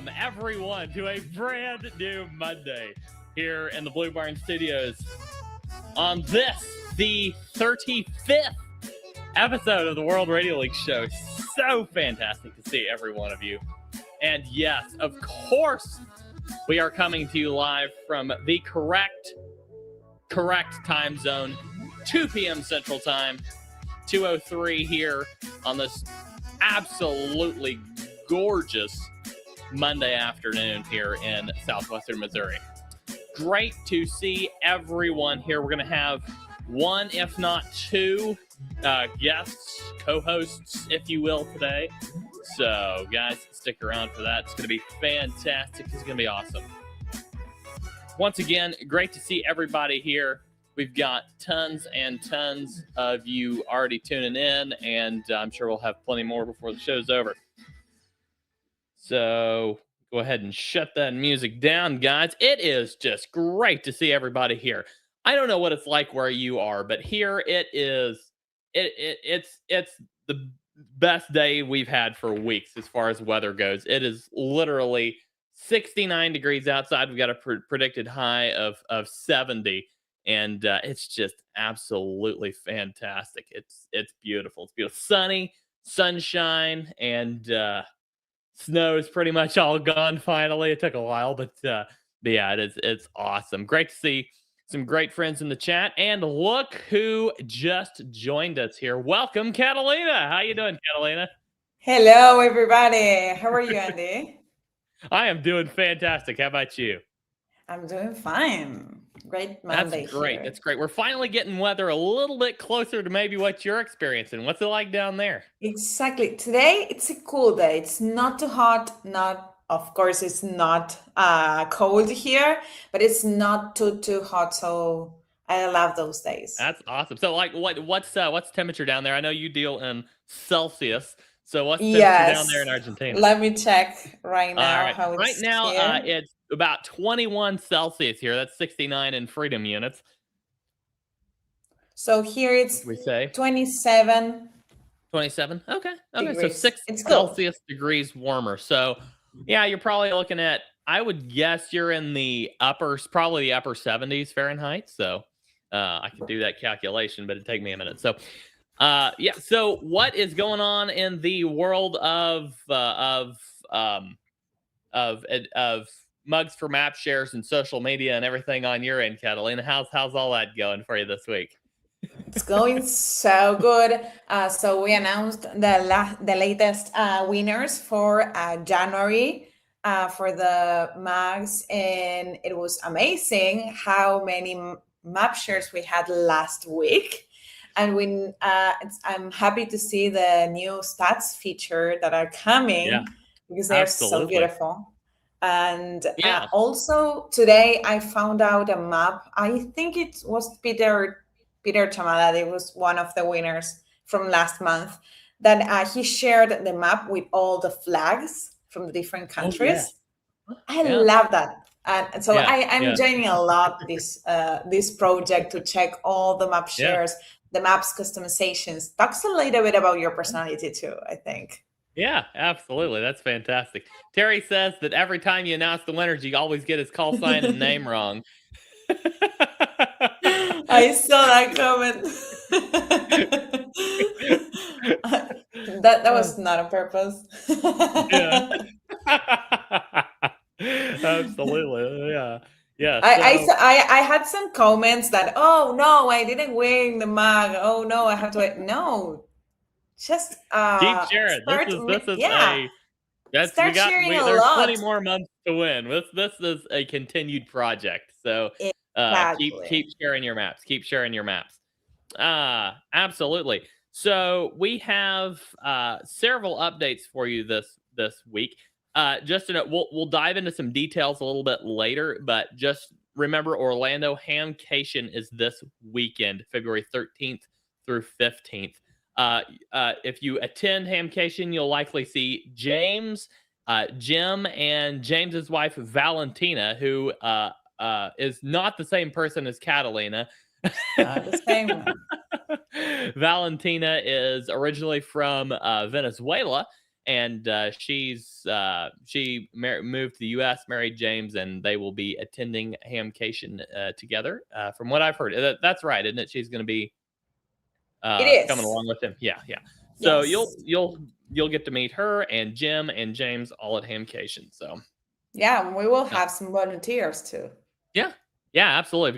welcome everyone to a brand new Monday here in the Blue Barn Studios on this, the 35th episode of the World Radio League Show. So fantastic to see every one of you. And yes, of course, we are coming to you live from the correct time zone, 2 p.m. Central Time, 2:03 here on this absolutely gorgeous Monday afternoon here in southwestern Missouri. Great to see everyone here. We're going to have one, if not two, guests, co-hosts, if you will, today. So, guys, stick around for that. It's going to be fantastic. It's going to be awesome. Once again, great to see everybody here. We've got tons and tons of you already tuning in, and I'm sure we'll have plenty more before the show's over. So go ahead and shut that music down, guys. It is just great to see everybody here. I don't know what it's like where you are, but here it is. It's the best day we've had for weeks as far as weather goes. It is literally 69 degrees outside. We've got a predicted high of 70. And it's just absolutely fantastic. It's beautiful. It's beautiful. Sunny, sunshine, and snow is pretty much all gone finally. It took a while, but yeah, it's awesome. Great to see some great friends in the chat. And look who just joined us here. Welcome, Catalina. How you doing, Catalina? Hello, everybody. How are you, Andy? I am doing fantastic. How about you? I'm doing fine. Great Monday. That's great. Here. That's great. We're finally getting weather a little bit closer to maybe what you're experiencing. What's it like down there? Exactly. Today, it's a cool day. It's not too hot. Of course, it's not cold here, but it's not too hot. So I love those days. That's awesome. So, like, what's temperature down there? I know you deal in Celsius. So what's temperature down there in Argentina? Let me check right now. How it's right now, it's about 21 Celsius here. That's 69 in freedom units. So here it's 27. 27? Okay. Degrees. So 6 Celsius degrees warmer. So, yeah, you're probably looking at, I would guess you're in probably the upper 70s Fahrenheit. So I can do that calculation, but it'd take me a minute. So, yeah. So what is going on in the world of mugs for map shares and social media and everything on your end, Catalina? How's all that going for you this week? It's going so good. So we announced the latest winners for January for the mugs, and it was amazing how many map shares we had last week. And I'm happy to see the new stats feature that are coming because they're so beautiful. And also today I found out a map. I think it was Peter Chamada. It was one of the winners from last month that he shared the map with all the flags from the different countries. I love that. And so I'm enjoying a lot this project to check all the map shares, the maps customizations. Talks a little bit about your personality too, I think. Yeah, absolutely. That's fantastic. Terry says that every time you announce the winners, you always get his call sign and name wrong. I saw that comment. that was not on purpose. Absolutely. Yeah. Yeah. I had some comments that, oh no, I didn't win the mug. Oh no, I have to wait. No. Just keep sharing. There's plenty more months to win. This is a continued project. So keep sharing your maps. Keep sharing your maps. Absolutely. So we have several updates for you this week. Just we'll dive into some details a little bit later, but just remember, Orlando Hamcation is this weekend, February 13th through 15th. If you attend Hamcation, you'll likely see James, Jim, and James's wife Valentina, who is not the same person as Catalina. The same. Valentina is originally from Venezuela, and she moved to the U.S., married James, and they will be attending Hamcation together. From what I've heard, that's right, isn't it? She's going to be It coming is. along with him. Yeah. So Yes. you'll get to meet her and Jim and James all at Hamcation. So Yeah, we will yeah. have some volunteers too. Yeah, absolutely.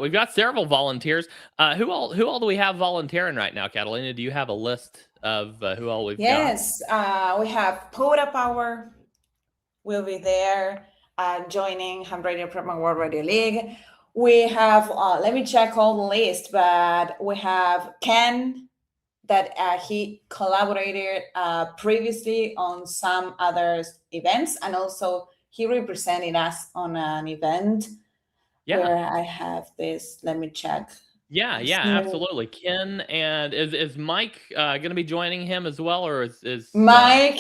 We've got several volunteers. Who all do we have volunteering right now, Catalina? Do you have a list of who all we've got? Yes, we have Pota Power will be there joining Ham Radio Prep and World Radio League. We have, let me check all the list, but we have Ken, that he collaborated previously on some other events, and also he represented us on an event where I have this. Let me check. Yeah, absolutely. Ken, and is Mike going to be joining him as well, or is Mike?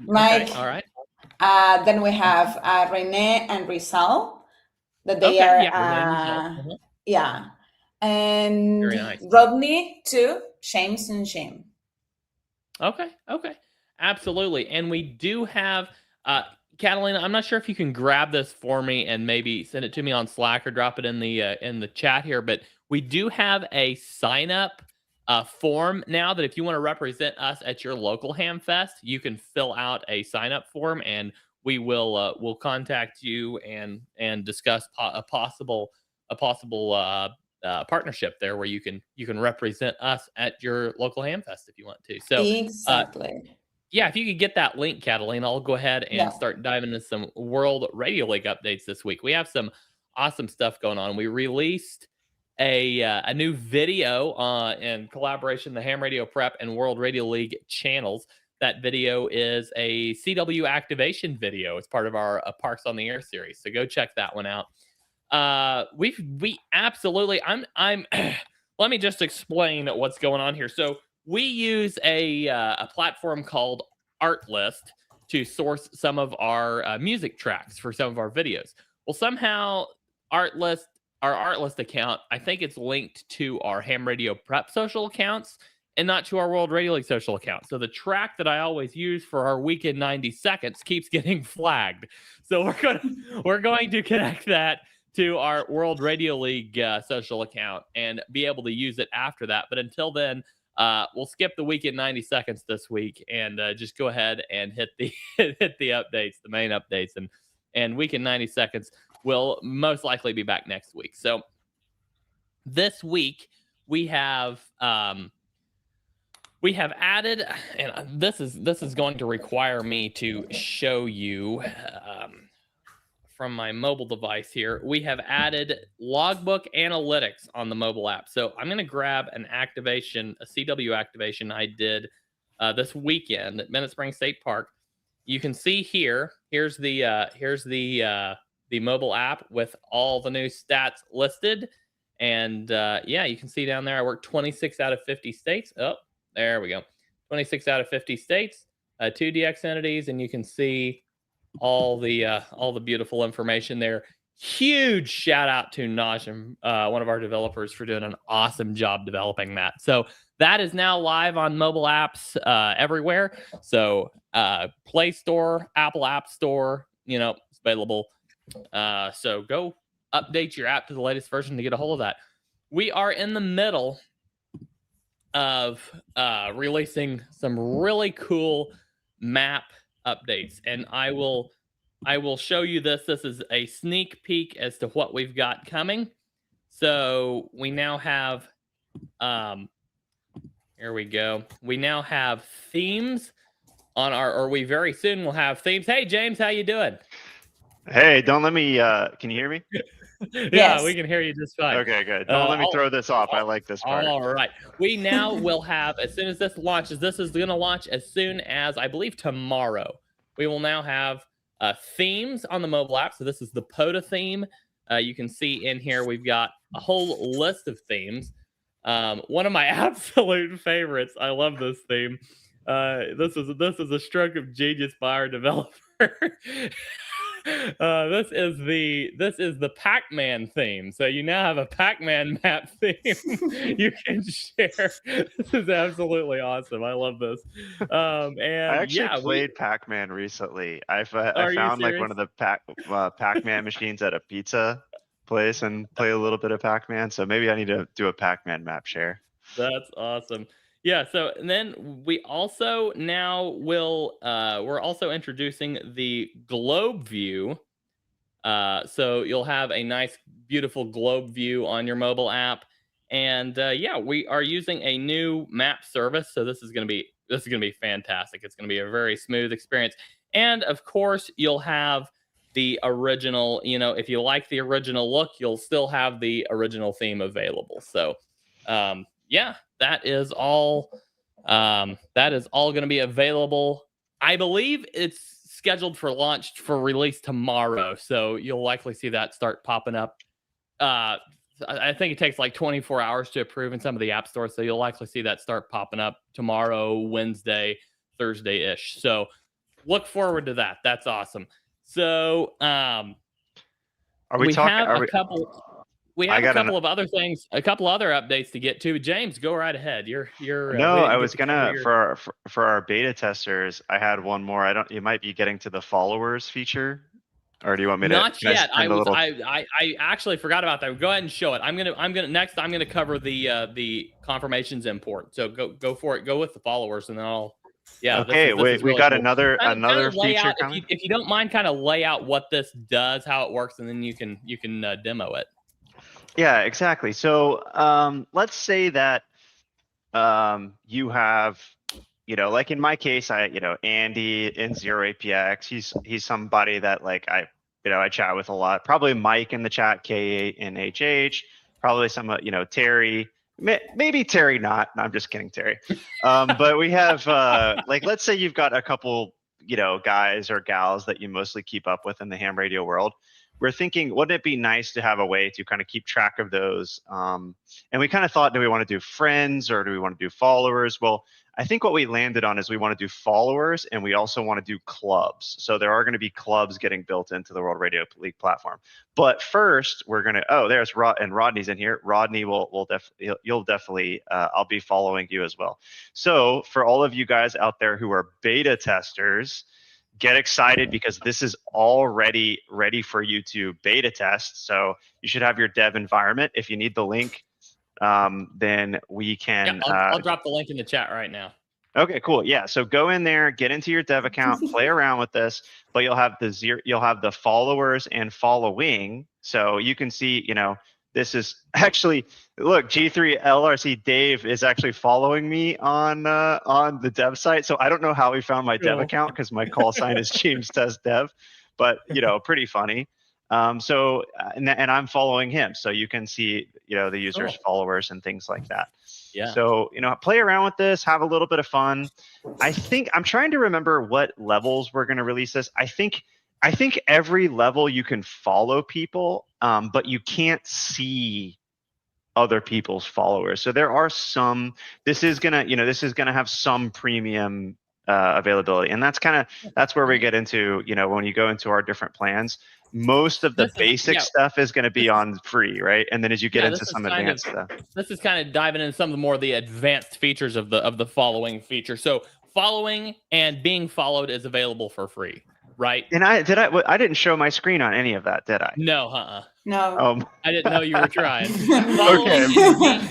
Mike. Okay, all right. Then we have Renee and Rizal. That they are. Yeah. And nice. Rodney too. James and Jim. Okay. Absolutely. And we do have Catalina, I'm not sure if you can grab this for me and maybe send it to me on Slack or drop it in the chat here, but we do have a sign up form now that if you want to represent us at your local Hamfest, you can fill out a sign up form, and we will we'll contact you and discuss a possible partnership there where you can represent us at your local Hamfest if you want to. So exactly. Yeah, if you could get that link, Catalina, I'll go ahead and start diving into some World Radio League updates this week. We have some awesome stuff going on. We released a new video in collaboration, the Ham Radio Prep and World Radio League channels. That video is a CW activation video. It's part of our Parks on the Air series. So go check that one out. We absolutely, I'm let me just explain what's going on here. So we use a platform called Artlist to source some of our music tracks for some of our videos. Well, somehow our Artlist account, I think it's linked to our Ham Radio Prep social accounts and not to our World Radio League social account. So the track that I always use for our Weekend 90 Seconds keeps getting flagged. So we're going to connect that to our World Radio League social account and be able to use it after that. But until then, we'll skip the Weekend 90 Seconds this week and just go ahead and hit the updates, the main updates, and Weekend 90 Seconds will most likely be back next week. So this week we have added, and this is going to require me to show you from my mobile device here. We have added logbook analytics on the mobile app. So I'm going to grab an activation, a CW activation I did this weekend at Bennett Springs State Park. You can see here's the mobile app with all the new stats listed. And yeah, you can see down there, I worked 26 out of 50 states. Oh, there we go. 26 out of 50 states, 2 DX entities, and you can see all the beautiful information there. Huge shout out to Najim, one of our developers, for doing an awesome job developing that. So that is now live on mobile apps everywhere. So Play Store, Apple App Store, it's available. So go update your app to the latest version to get a hold of that. We are in the middle of releasing some really cool map updates, and I will show you this. This is a sneak peek as to what we've got coming. So we now have here we go. We now have themes on we very soon will have themes. Hey James, how you doing? Hey, don't let me can you hear me? Yeah, yes. We can hear you just fine. Okay, good. Don't let me throw this off. I like this part. All right. We now will have, as soon as this launches, this is going to launch as soon as, I believe, tomorrow. We will now have themes on the mobile app. So this is the POTA theme. You can see in here we've got a whole list of themes. One of my absolute favorites. I love this theme. This is a stroke of genius by our developer. This is the Pac-Man theme. So you now have a Pac-Man map theme you can share. This is absolutely awesome. I love this. I And actually yeah, played Pac-Man recently. I are you found like one serious? of the Pac-Man machines at a pizza place and play a little bit of Pac-Man. So maybe I need to do a Pac-Man map share. That's awesome. Yeah, so and then we also now will we're also introducing the globe view. So you'll have a nice, beautiful globe view on your mobile app. And yeah, we are using a new map service. So this is gonna be fantastic. It's gonna be a very smooth experience. And of course, you'll have the original. You know, if you like the original look, you'll still have the original theme available. So yeah, that is all. That is all going to be available. I believe it's scheduled for launch for release tomorrow, so you'll likely see that start popping up. I think it takes like 24 hours to approve in some of the app stores, so you'll likely see that start popping up tomorrow, Wednesday, Thursday ish. So look forward to that. That's awesome. So Are we we talking? have Are a we? couple. We I have a got an. couple of other things, a couple other updates to get to. James, go right ahead. You're No, we I didn't get was to cover gonna your. for our beta testers. I had one more. I don't. You might be getting to the followers feature, or do you want me to? Not Can I yet. send a little? I actually forgot about that. Go ahead and show it. I'm gonna cover the confirmations import. So go for it. Go with the followers, and then I'll. Yeah, Okay, this is we really got cool. another Lay feature out coming. if you don't mind, kind of lay out what this does, how it works, and then you can demo it. Yeah, exactly. So let's say that you have, like in my case, Andy in Zero APX, he's somebody that like I chat with a lot. Probably Mike in the chat, K and HH, probably some, Terry, maybe Terry not. No, I'm just kidding, Terry. But we have like, let's say you've got a couple, guys or gals that you mostly keep up with in the ham radio world. We're thinking, wouldn't it be nice to have a way to kind of keep track of those? And we kind of thought, do we want to do friends or do we want to do followers? Well, I think what we landed on is we want to do followers and we also want to do clubs. So there are going to be clubs getting built into the World Radio League platform. But first, we're going to, there's Rod, and Rodney's in here. Rodney you'll definitely, I'll be following you as well. So for all of you guys out there who are beta testers, get excited because this is already ready for you to beta test. So you should have your dev environment. If you need the link, then we can. Yeah, I'll drop the link in the chat right now. Okay, cool. Yeah, so go in there, get into your dev account, play around with this, but you'll have the followers and following. So you can see, this is actually, look, G3 LRC Dave is actually following me on the dev site. So I don't know how he found my dev account because my call sign is James Test Dev, but pretty funny. So and I'm following him, so you can see the user's followers and things like that. Yeah. So play around with this, have a little bit of fun. I think I'm trying to remember what levels we're going to release this. I think every level you can follow people, but you can't see other people's followers. So there are some. This is gonna have some premium availability, and that's where we get into when you go into our different plans. Most of the basic stuff is going to be on free, right? And then as you get into some advanced stuff, this is kind of diving into some of the more the advanced features of the following feature. So following and being followed is available for free, right? And I didn't show my screen on any of that, did I? No, No. I didn't know you were trying. Okay.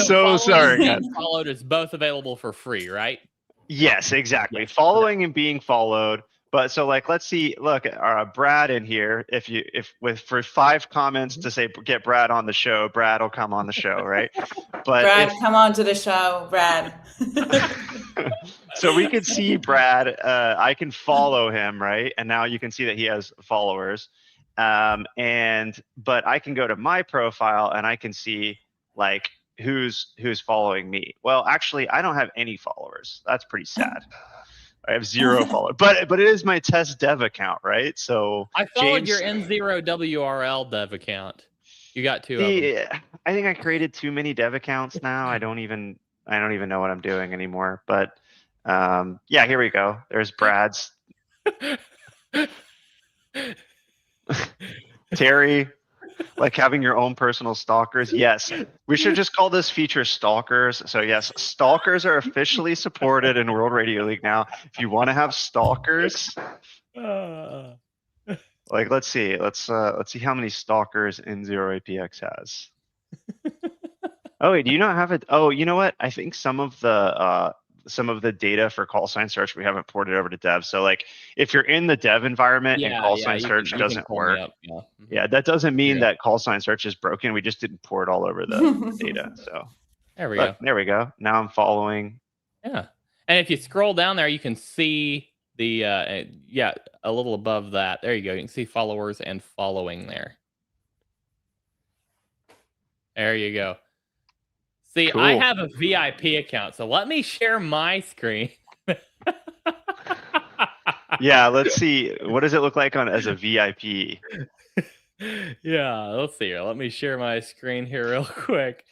So sorry. Being followed is both available for free, right? Yes, exactly. Yes. Following and being followed. But so like, let's see, look, Brad in here, for 5 comments to say, get Brad on the show, Brad will come on the show, right? But Brad, come on to the show, Brad. So we could see Brad, I can follow him, right? And now you can see that he has followers. But I can go to my profile and I can see like who's following me. Well, actually, I don't have any followers. That's pretty sad. I have 0 followers, but it is my test dev account, right? So I followed your N0 WRL dev account. You got 2 of them. I think I created too many dev accounts now. I don't even know what I'm doing anymore. But yeah, here we go. There's Brad's. Terry, like having your own personal stalkers. Yes, we should just call this feature stalkers. So yes, stalkers are officially supported in World Radio League now. If you want to have stalkers, like let's see how many stalkers N0APX has. Oh wait, do you not have it? Oh, you know what? I think some of the data for call sign search we haven't ported over to dev. So like if you're in the dev environment and call sign search doesn't work, yeah, that doesn't mean that call sign search is broken. We just didn't port all over the data. So there we go. There we go. Now I'm following. Yeah, and if you scroll down there, you can see the a little above that. There you go. You can see followers and following there. There you go. See, Cool. I have a VIP account, so let me share my screen. Yeah, let's see. What does it look like as a VIP? Yeah, let's see here. Let me share my screen here real quick.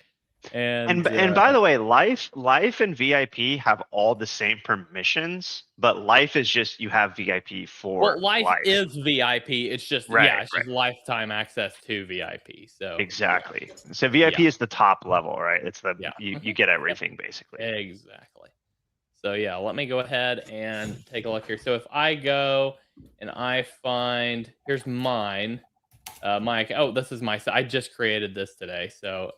And by the way, life and VIP have all the same permissions, but life is just you have VIP for life is VIP. It's just it's just lifetime access to VIP. So exactly. So VIP is the top level, right? It's the you get everything basically. Exactly. So yeah, let me go ahead and take a look here. So if I go and I find here's mine, this is my. I just created this today. So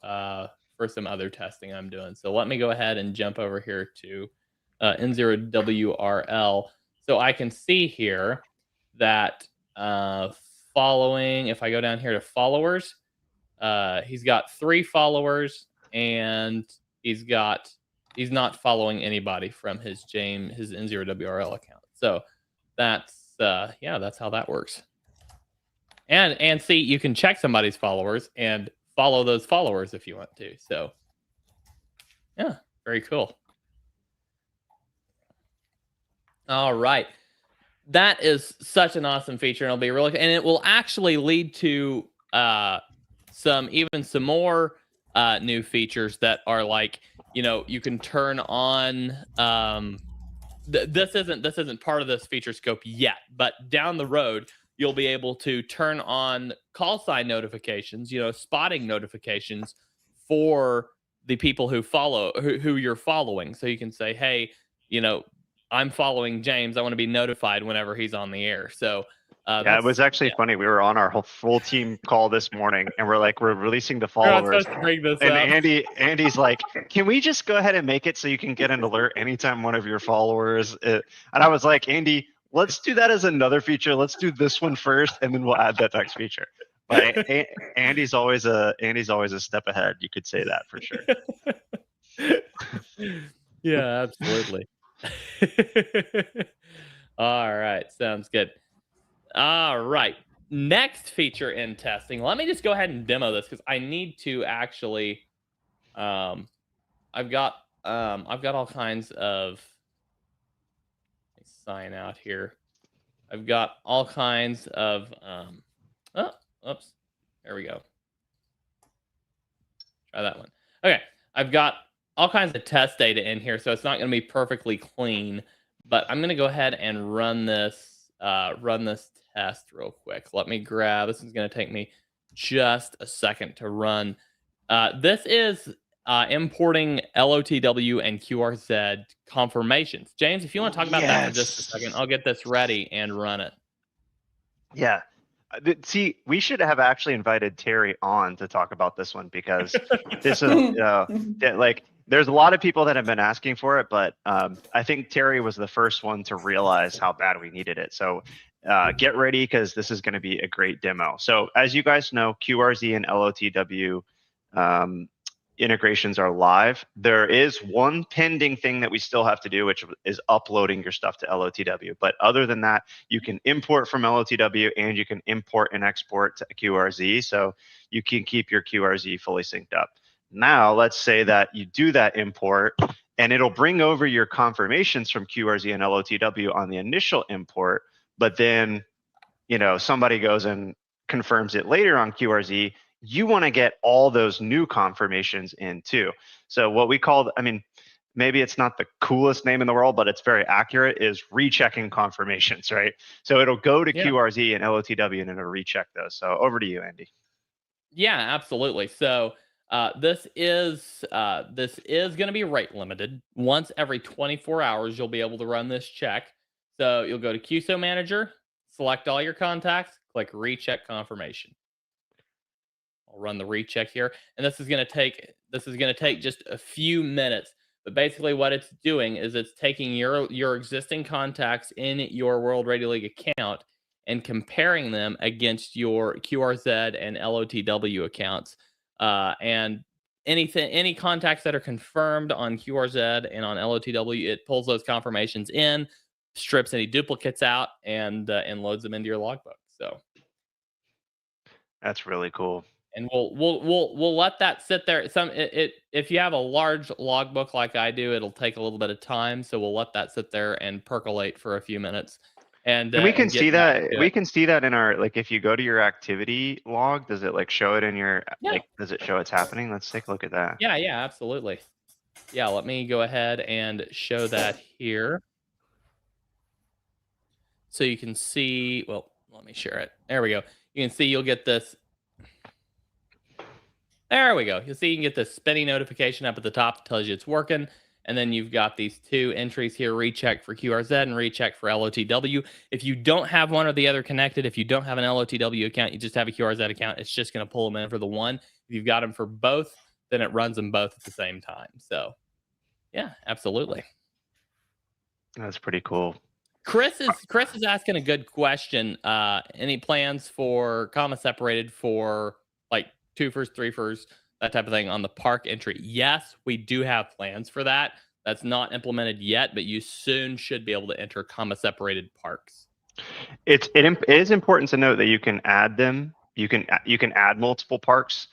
for some other testing I'm doing. So let me go ahead and jump over here to N0WRL. So I can see here that following, if I go down here to followers, he's got 3 followers and he's not following anybody from his N0WRL account. So that's that's how that works. And see, you can check somebody's followers and follow those followers if you want to. So yeah, very cool. All right. That is such an awesome feature, and it'll be really, and it will actually lead to some more new features that are like, you can turn on this isn't part of this feature scope yet, but down the road you'll be able to turn on call sign notifications, spotting notifications for the people who follow, who you're following. So you can say, hey, I'm following James. I want to be notified whenever he's on the air. So it was actually funny. We were on our whole full team call this morning, and we're releasing the followers. Andy's like, "Can we just go ahead and make it so you can get an alert anytime one of your followers?" And I was like, "Andy, let's do that as another feature. Let's do this one first, and then we'll add that next feature." But Andy's always a step ahead. You could say that for sure. Yeah, absolutely. All right, sounds good. All right, next feature in testing. Let me just go ahead and demo this because I need to actually. I've got all kinds of. Let me sign out here. I've got all kinds of. Oops. There we go. Try that one. Okay, I've got all kinds of test data in here, so it's not going to be perfectly clean. But I'm going to go ahead and run this test real quick. Let me grab. This is going to take me just a second to run. This is importing LOTW and QRZ confirmations. James, if you want to talk about that for just a second, I'll get this ready and run it. Yeah. See, we should have actually invited Terry on to talk about this one because this is there's a lot of people that have been asking for it, but I think Terry was the first one to realize how bad we needed it. So get ready because this is going to be a great demo. So as you guys know, QRZ and LOTW integrations are live. There is one pending thing that we still have to do, which is uploading your stuff to LOTW. But other than that, you can import from LOTW and you can import and export to QRZ. So you can keep your QRZ fully synced up. Now, let's say that you do that import and it'll bring over your confirmations from QRZ and LOTW on the initial import. But then, somebody goes and confirms it later on QRZ. You want to get all those new confirmations in too. So what we call, maybe it's not the coolest name in the world, but it's very accurate, is rechecking confirmations, right? So it'll go to QRZ and LOTW and it'll recheck those. So over to you, Andy. Yeah, absolutely. So this is going to be rate limited. Once every 24 hours, you'll be able to run this check. So you'll go to QSO Manager, select all your contacts, click Recheck Confirmation. I'll run the recheck here, and this is going to take just a few minutes. But basically, what it's doing is it's taking your existing contacts in your World Radio League account and comparing them against your QRZ and LOTW accounts. And any contacts that are confirmed on QRZ and on LOTW, it pulls those confirmations in, strips any duplicates out, and loads them into your logbook. So that's really cool. And we'll let that sit there. If you have a large logbook like I do, it'll take a little bit of time. So we'll let that sit there and percolate for a few minutes. And we can see that. We can see that in our, like, if you go to your activity log, does it like show it in your, like, does it show it's happening? Let's take a look at that. Yeah, absolutely. Yeah, let me go ahead and show that here. So you can see, well, let me share it. There we go. You can see you'll get this. There we go. You'll see you can get this spinning notification up at the top that tells you it's working. And then you've got these two entries here, recheck for QRZ and recheck for LOTW. If you don't have one or the other connected, if you don't have an LOTW account, you just have a QRZ account, it's just going to pull them in for the one. If you've got them for both, then it runs them both at the same time. So, yeah, absolutely. That's pretty cool. Chris is asking a good question. Any plans for comma separated for like 2-fers, 3-fers, that type of thing on the park entry? Yes, we do have plans for that. That's not implemented yet, but you soon should be able to enter comma separated parks. It is important to note that you can add them. You can add multiple parks.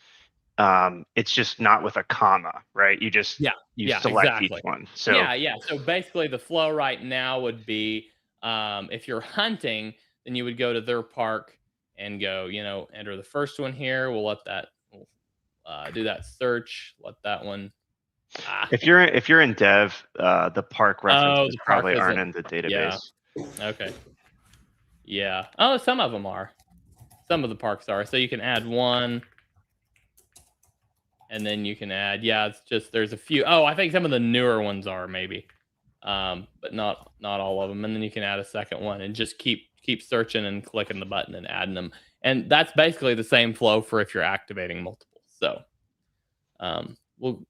It's just not with a comma, right? You just select exactly. Each one. So yeah. So basically, the flow right now would be if you're hunting, then you would go to their park and go, enter the first one here. We'll let that. Do that search. Let that one. If you're in dev, the park references probably aren't in the database. Yeah. Okay. Yeah. Oh, some of them are. Some of the parks are. So you can add one, and then you can add. Yeah, it's just there's a few. Oh, I think some of the newer ones are maybe, but not all of them. And then you can add a second one and just keep searching and clicking the button and adding them. And that's basically the same flow for if you're activating multiple. So we'll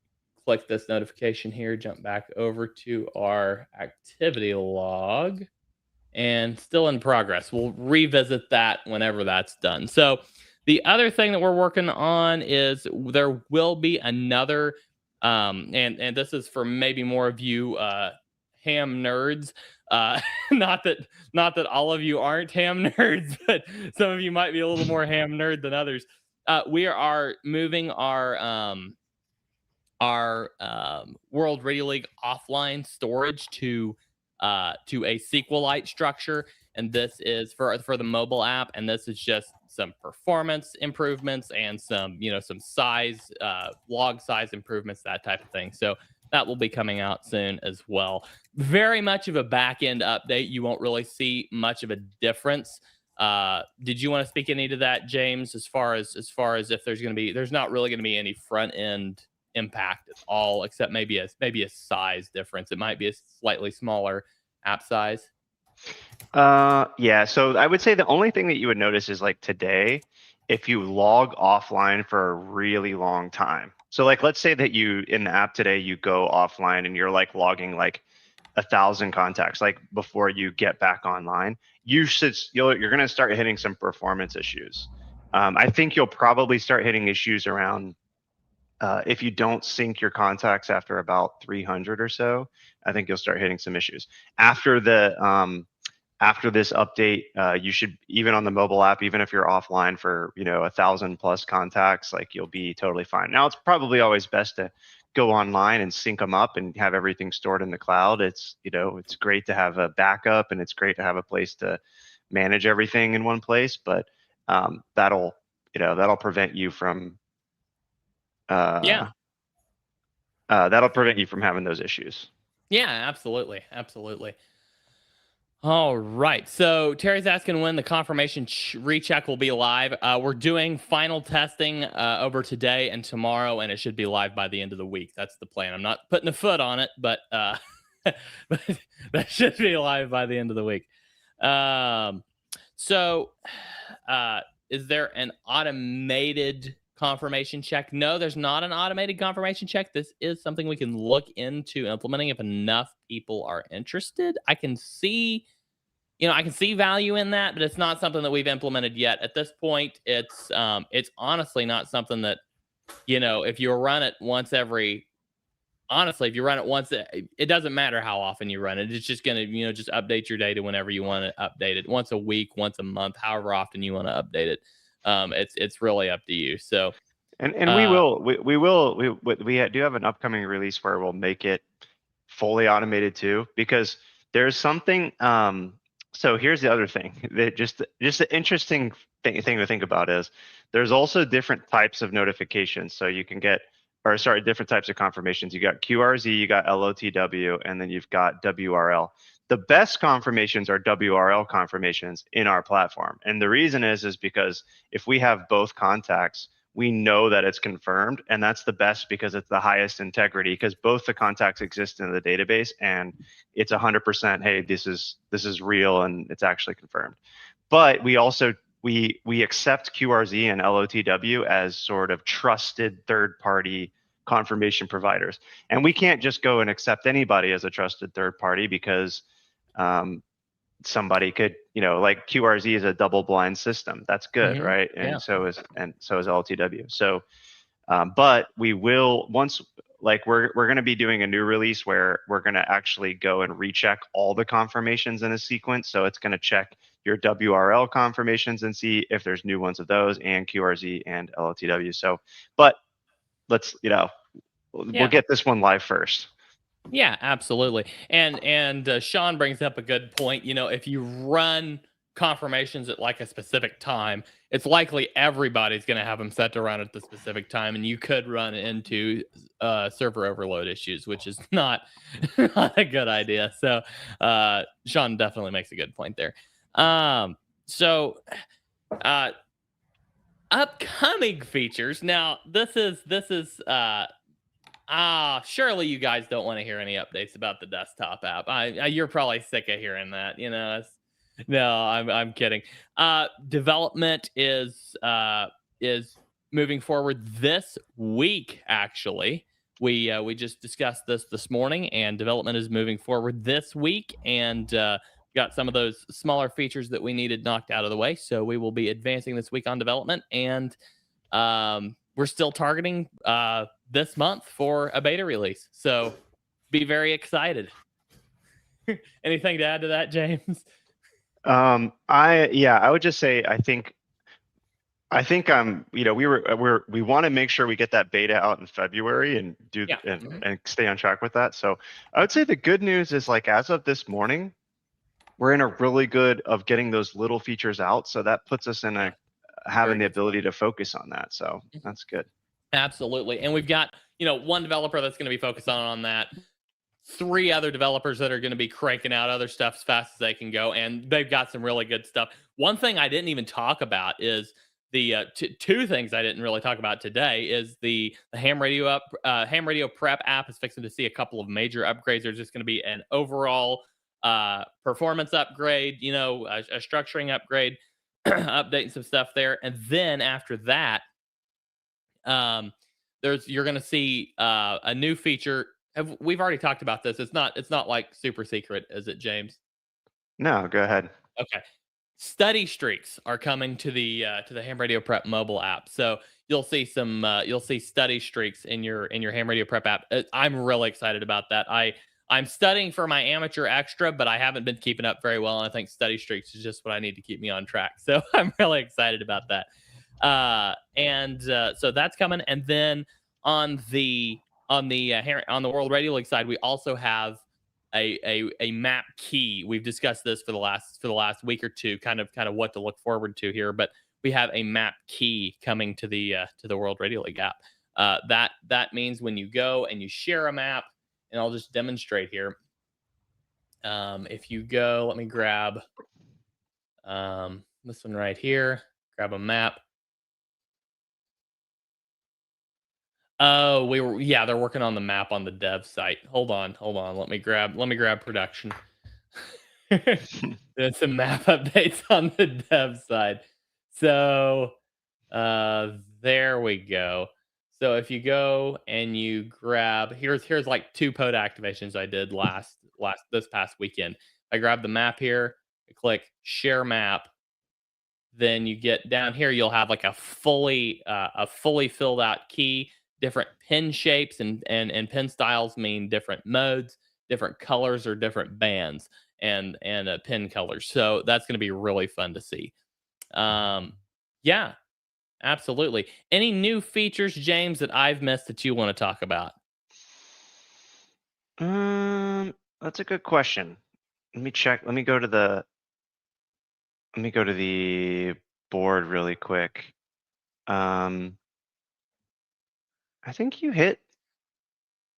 click this notification here, jump back over to our activity log, and still in progress. We'll revisit that whenever that's done. So the other thing that we're working on is there will be another, and this is for maybe more of you ham nerds. Not that all of you aren't ham nerds, but some of you might be a little more ham nerd than others. We are moving our World Radio League offline storage to a SQLite structure, and this is for the mobile app, and this is just some performance improvements and some size log size improvements, that type of thing. So that will be coming out soon as well. Very much of a back end update. You won't really see much of a difference. Did you want to speak any to that, James, as far as if there's not really going to be any front end impact at all, except maybe a size difference? It might be a slightly smaller app size. Yeah, so I would say the only thing that you would notice is, like, today, if you log offline for a really long time. So, like, let's say that you in the app today, you go offline and you're like logging like 1,000 contacts, like, before you get back online, you're going to start hitting some performance issues. I think you'll probably start hitting issues around if you don't sync your contacts after about 300 or so. I think you'll start hitting some issues after this update. You should, even on the mobile app, even if you're offline for 1,000+ contacts, like, you'll be totally fine. Now, it's probably always best to go online and sync them up and have everything stored in the cloud. It's great to have a backup, and it's great to have a place to manage everything in one place, but that'll prevent you from that'll prevent you from having those issues. Yeah, absolutely. All right. So Terry's asking when the confirmation recheck will be live. We're doing final testing over today and tomorrow, and it should be live by the end of the week. That's the plan. I'm not putting a foot on it, but but that should be live by the end of the week. So is there an automated confirmation check? No, there's not an automated confirmation check. This is something we can look into implementing if enough people are interested. I can see value in that, but it's not something that we've implemented yet. At this point, it's honestly not something that, if you run it once if you run it once, it doesn't matter how often you run it. It's just going to, just update your data whenever you want to update it, once a week, once a month, however often you want to update it. It's really up to you. So, and we do have an upcoming release where we'll make it fully automated too, because there's something. So here's the other thing that just the interesting thing to think about is there's also different types of notifications. So you can get, different types of confirmations. You got QRZ, you got LOTW, and then you've got WRL. The best confirmations are WRL confirmations in our platform. And the reason is because if we have both contacts, we know that it's confirmed, and that's the best because it's the highest integrity, because both the contacts exist in the database and it's 100%, hey, this is real and it's actually confirmed. But we also we accept QRZ and LOTW as sort of trusted third-party confirmation providers, and we can't just go and accept anybody as a trusted third party because somebody could, like QRZ is a double-blind system. That's good, right? And so is LTW. So, but we will we're going to be doing a new release where we're going to actually go and recheck all the confirmations in a sequence. So it's going to check your WRL confirmations and see if there's new ones of those, and QRZ and LTW. So, but let's we'll get this one live first. Yeah, absolutely. And Sean brings up a good point. If you run confirmations at like a specific time, it's likely everybody's going to have them set to run at the specific time, and you could run into server overload issues, which is not a good idea. So Sean definitely makes a good point there. So upcoming features. Now, this is surely you guys don't want to hear any updates about the desktop app. You're probably sick of hearing that. No, I'm kidding. Development is moving forward this week. Actually, we just discussed this morning, and development is moving forward this week, and got some of those smaller features that we needed knocked out of the way. So we will be advancing this week on development, and we're still targeting this month for a beta release. So be very excited. Anything to add to that, James? I would just say I think we want to make sure we get that beta out in February and and stay on track with that. So I would say the good news is, like, as of this morning, we're in a really good of getting those little features out. So that puts us in having the ability to focus on that. So that's good. Absolutely. And we've got, one developer that's going to be focused on that, 3 other developers that are going to be cranking out other stuff as fast as they can go. And they've got some really good stuff. One thing I didn't even talk about is the 2 things I didn't really talk about today is the Ham Radio Prep app is fixing to see a couple of major upgrades. There's just going to be an overall performance upgrade, a structuring upgrade, updating some stuff there. And then after that, you're going to see a new feature. We've already talked about this. It's not like super secret, is it, James? No, go ahead. Okay. Study streaks are coming to the Ham Radio Prep mobile app. So you'll see study streaks in your Ham Radio Prep app. I'm really excited about that. I'm studying for my amateur extra, but I haven't been keeping up very well. And I think study streaks is just what I need to keep me on track. So I'm really excited about that. So that's coming. And then on the World Radio League side, we also have a map key. We've discussed this for the last week or two, kind of what to look forward to here. But we have a map key coming to the World Radio League app. That means when you go and you share a map, and I'll just demonstrate here. If you go, let me grab this one right here. Grab a map. Oh, they're working on the map on the dev site. Hold on. Let me grab production. There's some map updates on the dev side. So there we go. So if you go and you grab, here's like 2 pod activations I did this past weekend. I grab the map here, I click share map. Then you get down here, you'll have like a fully filled out key. Different pin shapes and pin styles mean different modes, different colors or different bands and pin colors. So that's going to be really fun to see. Yeah, absolutely. Any new features, James, that I've missed that you want to talk about? That's a good question. Let me check. Let me go to the board really quick. I think you hit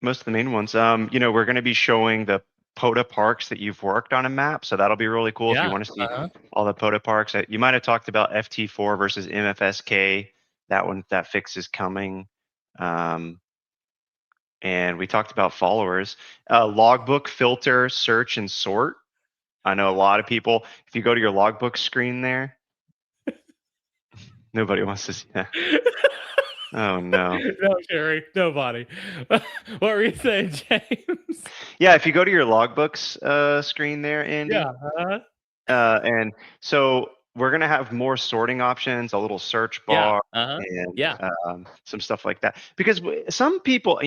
most of the main ones. We're going to be showing the POTA parks that you've worked on a map, so that'll be really cool if you want to see all the POTA parks. You might have talked about FT4 versus MFSK. That fix is coming. And we talked about followers. Logbook, filter, search, and sort. I know a lot of people, if you go to your logbook screen there, nobody wants to see that. Oh no. No, Sherry, nobody. What were you saying, James? Yeah, if you go to your logbooks screen there, Andy. Yeah. And so we're gonna have more sorting options, a little search bar, and some stuff like that. Because some people,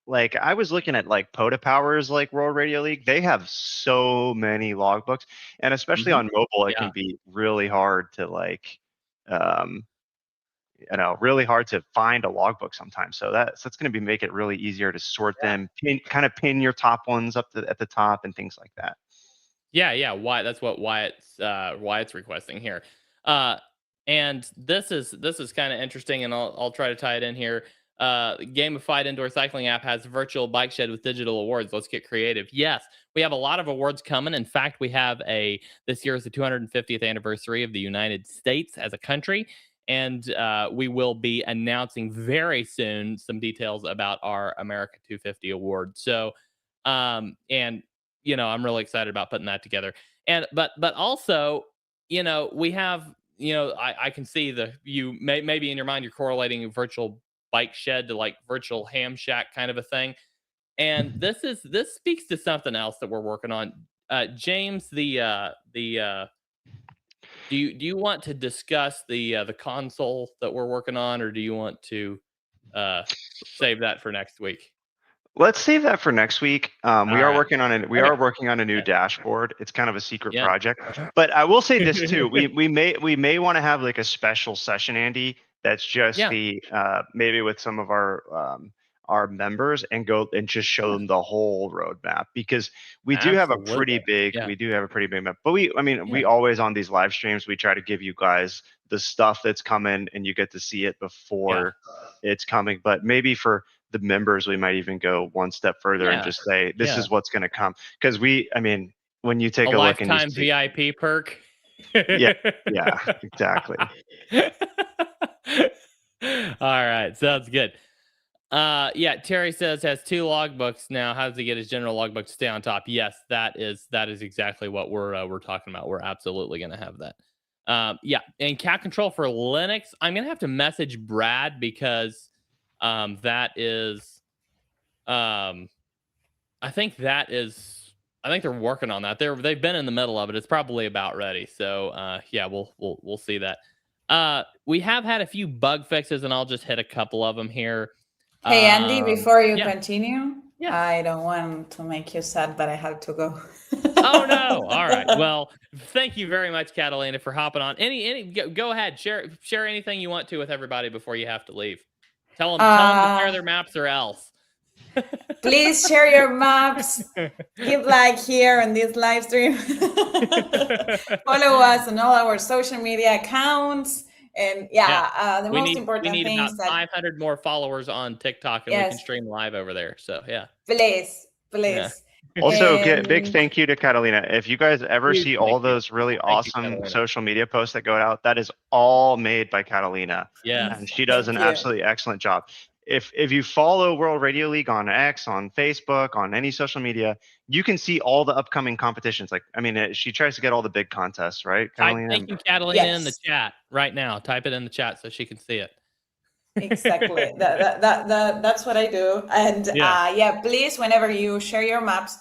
like I was looking at like POTA Powers, like World Radio League, they have so many logbooks, and especially on mobile, it can be really hard to like, really hard to find a logbook sometimes. So that's going to make it really easier to sort them, pin your top ones up at the top and things like that. Yeah. That's what Wyatt's requesting here. And this is kind of interesting, and I'll try to tie it in here. Gamified indoor cycling app has virtual bike shed with digital awards. Let's get creative. Yes, we have a lot of awards coming. In fact, we have this year is the 250th anniversary of the United States as a country. And we will be announcing very soon some details about our America 250 award. So, I'm really excited about putting that together. And but also, we have, I can see you maybe in your mind you're correlating a virtual bike shed to like virtual ham shack kind of a thing. And this speaks to something else that we're working on. James, do you want to discuss the console that we're working on, or do you want to save that for next week? Let's save that for next week. We are working on a new dashboard. It's kind of a secret project, but I will say this too. we may want to have like a special session, Andy, that's just maybe with some of our members and go and just show them the whole roadmap, because we do have a pretty big map. But we always on these live streams, we try to give you guys the stuff that's coming and you get to see it before it's coming. But maybe for the members, we might even go one step further and just say, this is what's going to come. Because when you take a look and lifetime VIP perk. yeah, exactly. All right. Sounds good. Terry says has 2 logbooks now. How does he get his general logbook to stay on top? Yes, that is exactly what we're talking about. We're absolutely going to have that. And cat control for Linux. I'm going to have to message Brad because that is I think they're working on that. They've been in the middle of it. It's probably about ready. So we'll see that. We have had a few bug fixes, and I'll just hit a couple of them here. Hey, Andy, before you continue, I don't want to make you sad, but I have to go. Oh, no. All right. Well, thank you very much, Catalina, for hopping on. Go ahead. Share anything you want to with everybody before you have to leave. Tell them to share their maps or else. Please share your maps. Give like here on this live stream. Follow us on all our social media accounts. And the We most need important about things that 500 more followers on TikTok, and we can yes, stream live over there. So yeah. please, Yeah. please. Also, big And thank you to Catalina. If you guys ever Huge see thank all you. those really Thank you, awesome Catalina. social media posts that go out, that is all made by Catalina. Yeah. And she does Thank an you. absolutely excellent job. If you follow World Radio League on X, on Facebook, on any social media, you can see all the upcoming competitions. Like, I mean, she tries to get all the big contests, right, Type Catalina? thank you, Catalina, in the Yes. chat right now. Type it in the chat so she can see it. Exactly. That's what I do. And Yeah. please, whenever you share your maps,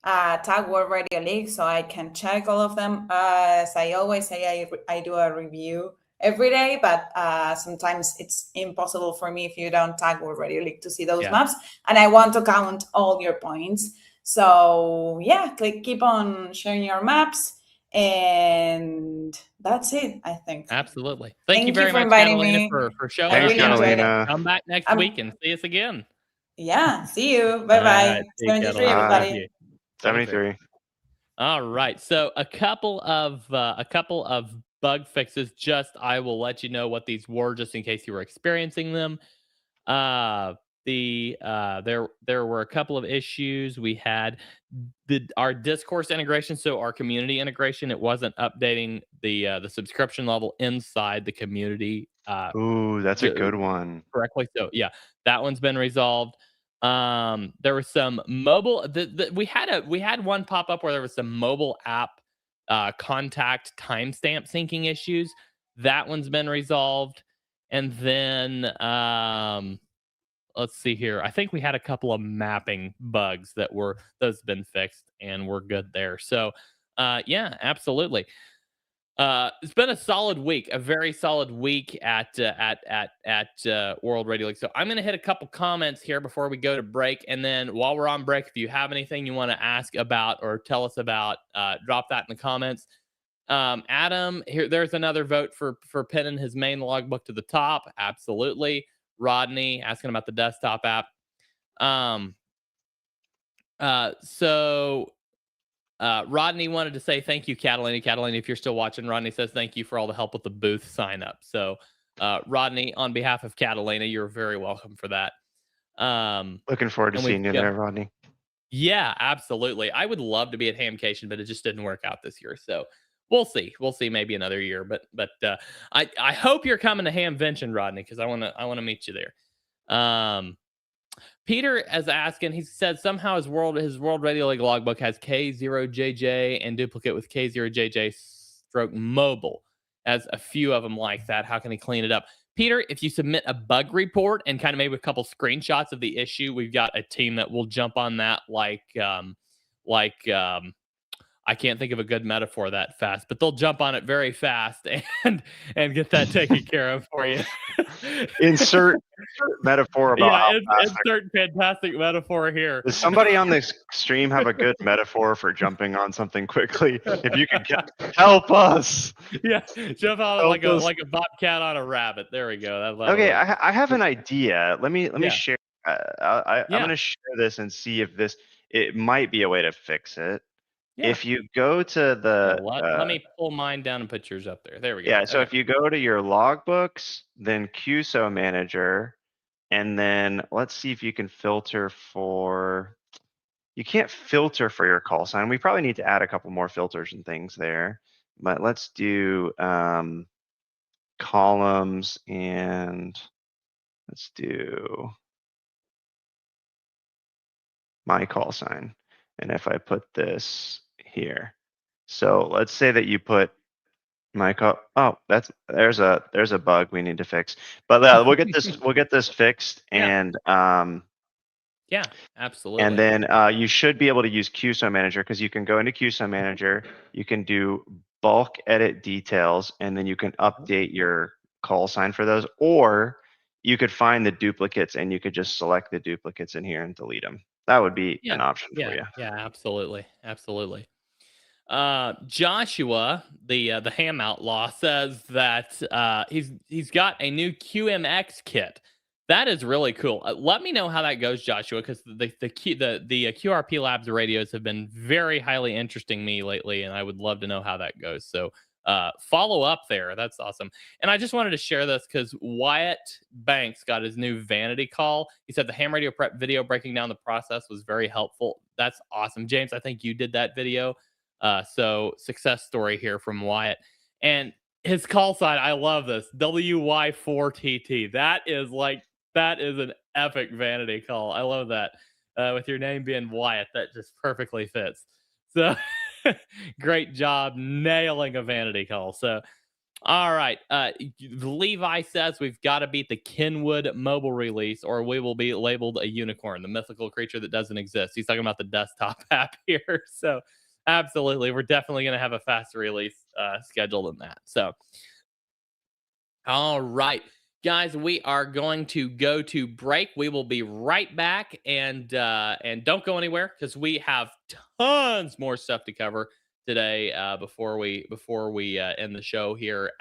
tag World Radio League so I can check all of them. As I always say, I do a review every day, but sometimes it's impossible for me if you don't tag World Radio League to see those maps. And I want to count all your points. So keep on sharing your maps. And that's it, I think. Absolutely. Thank you Thank you very for much, inviting Catalina, me. for showing I up. Thanks, really enjoyed it. Catalina. Come back next week and see us again. Yeah, see you. Bye All bye. right. See you, 73, Catalina. everybody. Thank you. 73. All right. So a couple of bug fixes. Just I will let you know what these were, just in case you were experiencing them. There were a couple of issues. We had our discourse integration, so our community integration. It wasn't updating the subscription level inside the community Ooh, that's a good one. correctly. So yeah, that one's been resolved. There was some mobile. We had one pop up where there was some mobile app contact timestamp syncing issues. That one's been resolved. And then let's see here. I think we had a couple of mapping bugs those have been fixed, and we're good there. So yeah, absolutely. It's been a solid week, a very solid week at World Radio League. So I'm going to hit a couple comments here before we go to break, and then while we're on break, if you have anything you want to ask about or tell us about, drop that in the comments. Adam, there's another vote for pinning his main logbook to the top. Absolutely. Rodney asking about the desktop app. Rodney wanted to say thank you, Catalina. Catalina, if you're still watching, Rodney says thank you for all the help with the booth sign up. So, Rodney, on behalf of Catalina, you're very welcome for that. Looking forward to seeing you there, Rodney. Yeah, absolutely. I would love to be at Hamcation, but it just didn't work out this year. So we'll see. We'll see maybe another year. But I hope you're coming to Hamvention, Rodney, because I want to meet you there. Peter is asking, he said somehow his World Radio League logbook has K0JJ and duplicate with K0JJ stroke mobile, as a few of them like that. How can he clean it up? Peter, if you submit a bug report and kind of maybe a couple screenshots of the issue, we've got a team that will jump on that like I can't think of a good metaphor that fast, but they'll jump on it very fast and get that taken care of for you. Insert metaphor about insert fantastic metaphor here. Does somebody on this stream have a good metaphor for jumping on something quickly? If you can help us. Yeah, jump on like a bobcat on a rabbit. There we go. Okay, I have an idea. Let me share. I'm going to share this and see if it might be a way to fix it. Yeah. If you go to the let me pull mine down and put yours up there. There we go. Yeah, so if you go to your logbooks, then QSO manager, and then let's see if you can filter for. You can't filter for your call sign. We probably need to add a couple more filters and things there. But let's do columns, and let's do my call sign. And if I put this here, so let's say that you put my call. Oh, there's a bug we need to fix. But we'll get this fixed, and yeah, absolutely. And then you should be able to use QSO manager, because you can go into QSO manager, you can do bulk edit details, and then you can update your call sign for those, or you could find the duplicates and you could just select the duplicates in here and delete them. That would be an option for you. Yeah, absolutely. Joshua, the ham outlaw, says that he's got a new QMX kit. That is really cool. Let me know how that goes, Joshua, because the QRP Labs radios have been very highly interesting me lately, and I would love to know how that goes. So follow up there. That's awesome. And I just wanted to share this because Wyatt Banks got his new vanity call. He said the ham radio prep video breaking down the process was very helpful. That's awesome. James, I think you did that video. So success story here from Wyatt. And his call sign, I love this. WY4TT. That is an epic vanity call. I love that. With your name being Wyatt, that just perfectly fits. So great job nailing a vanity call. So, all right. Levi says we've got to beat the Kenwood mobile release or we will be labeled a unicorn, the mythical creature that doesn't exist. He's talking about the desktop app here. So, absolutely. We're definitely going to have a faster release schedule than that. So, all right. Guys, we are going to go to break. We will be right back, and don't go anywhere because we have tons more stuff to cover today. Before we end the show here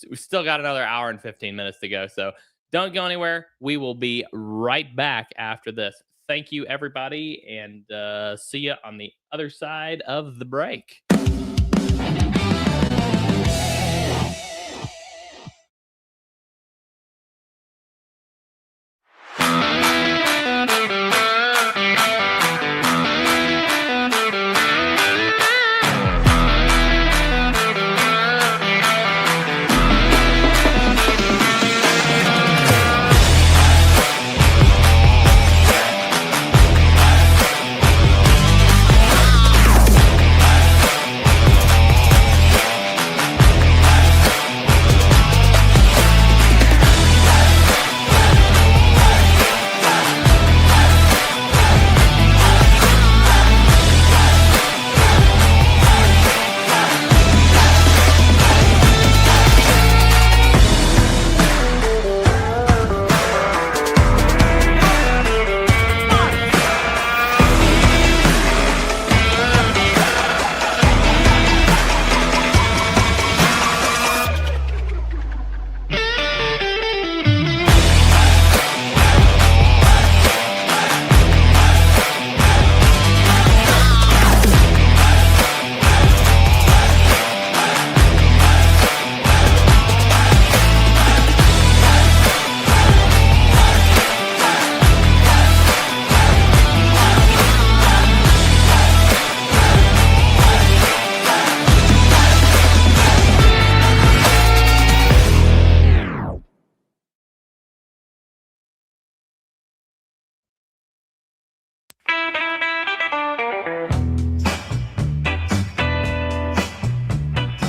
we still got another hour and 15 minutes to go. So don't go anywhere. We will be right back after this. Thank you, everybody, and see you on the other side of the break.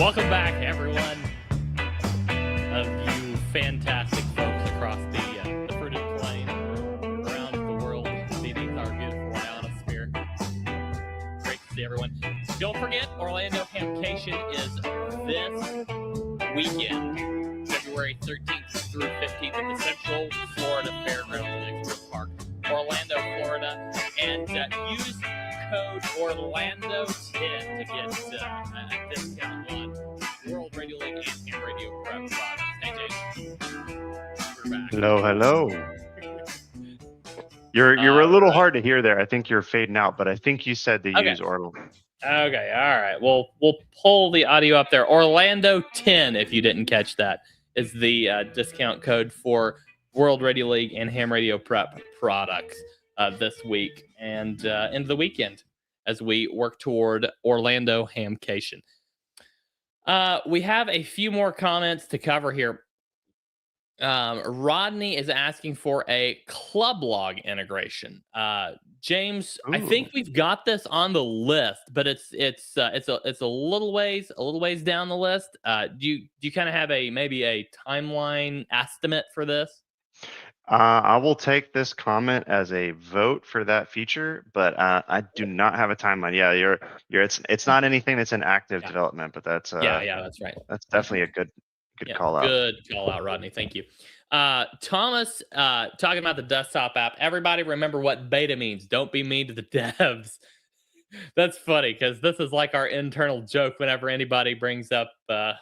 Welcome back, everyone. Of you fantastic folks across the fruited plain around the world beneath our beautiful ionosphere. Great to see everyone. Don't forget, Orlando Hamcation is this weekend, February 13th through 15th at the Central Florida Fairgrounds in Expo Park, Orlando, Florida, and use code Orlando10 to get a discount on World Radio League and Ham Radio Prep products. Hey, Jason. We're back. Hello. You're a little hard to hear there. I think you're fading out, but I think you said to use Orlando. Okay, all right. We'll pull the audio up there. Orlando 10, if you didn't catch that, is the discount code for World Radio League and Ham Radio Prep products this week and into the weekend as we work toward Orlando Hamcation. We have a few more comments to cover here. Rodney is asking for a club log integration. James, ooh. I think we've got this on the list, but it's a little ways down the list. Do you kind of have maybe a timeline estimate for this? I will take this comment as a vote for that feature, but I do not have a timeline. Yeah, it's not anything that's in active development, but that's that's right. That's definitely a good call out. Good call out, Rodney. Thank you. Thomas, talking about the desktop app. Everybody remember what beta means. Don't be mean to the devs. That's funny because this is like our internal joke whenever anybody brings up an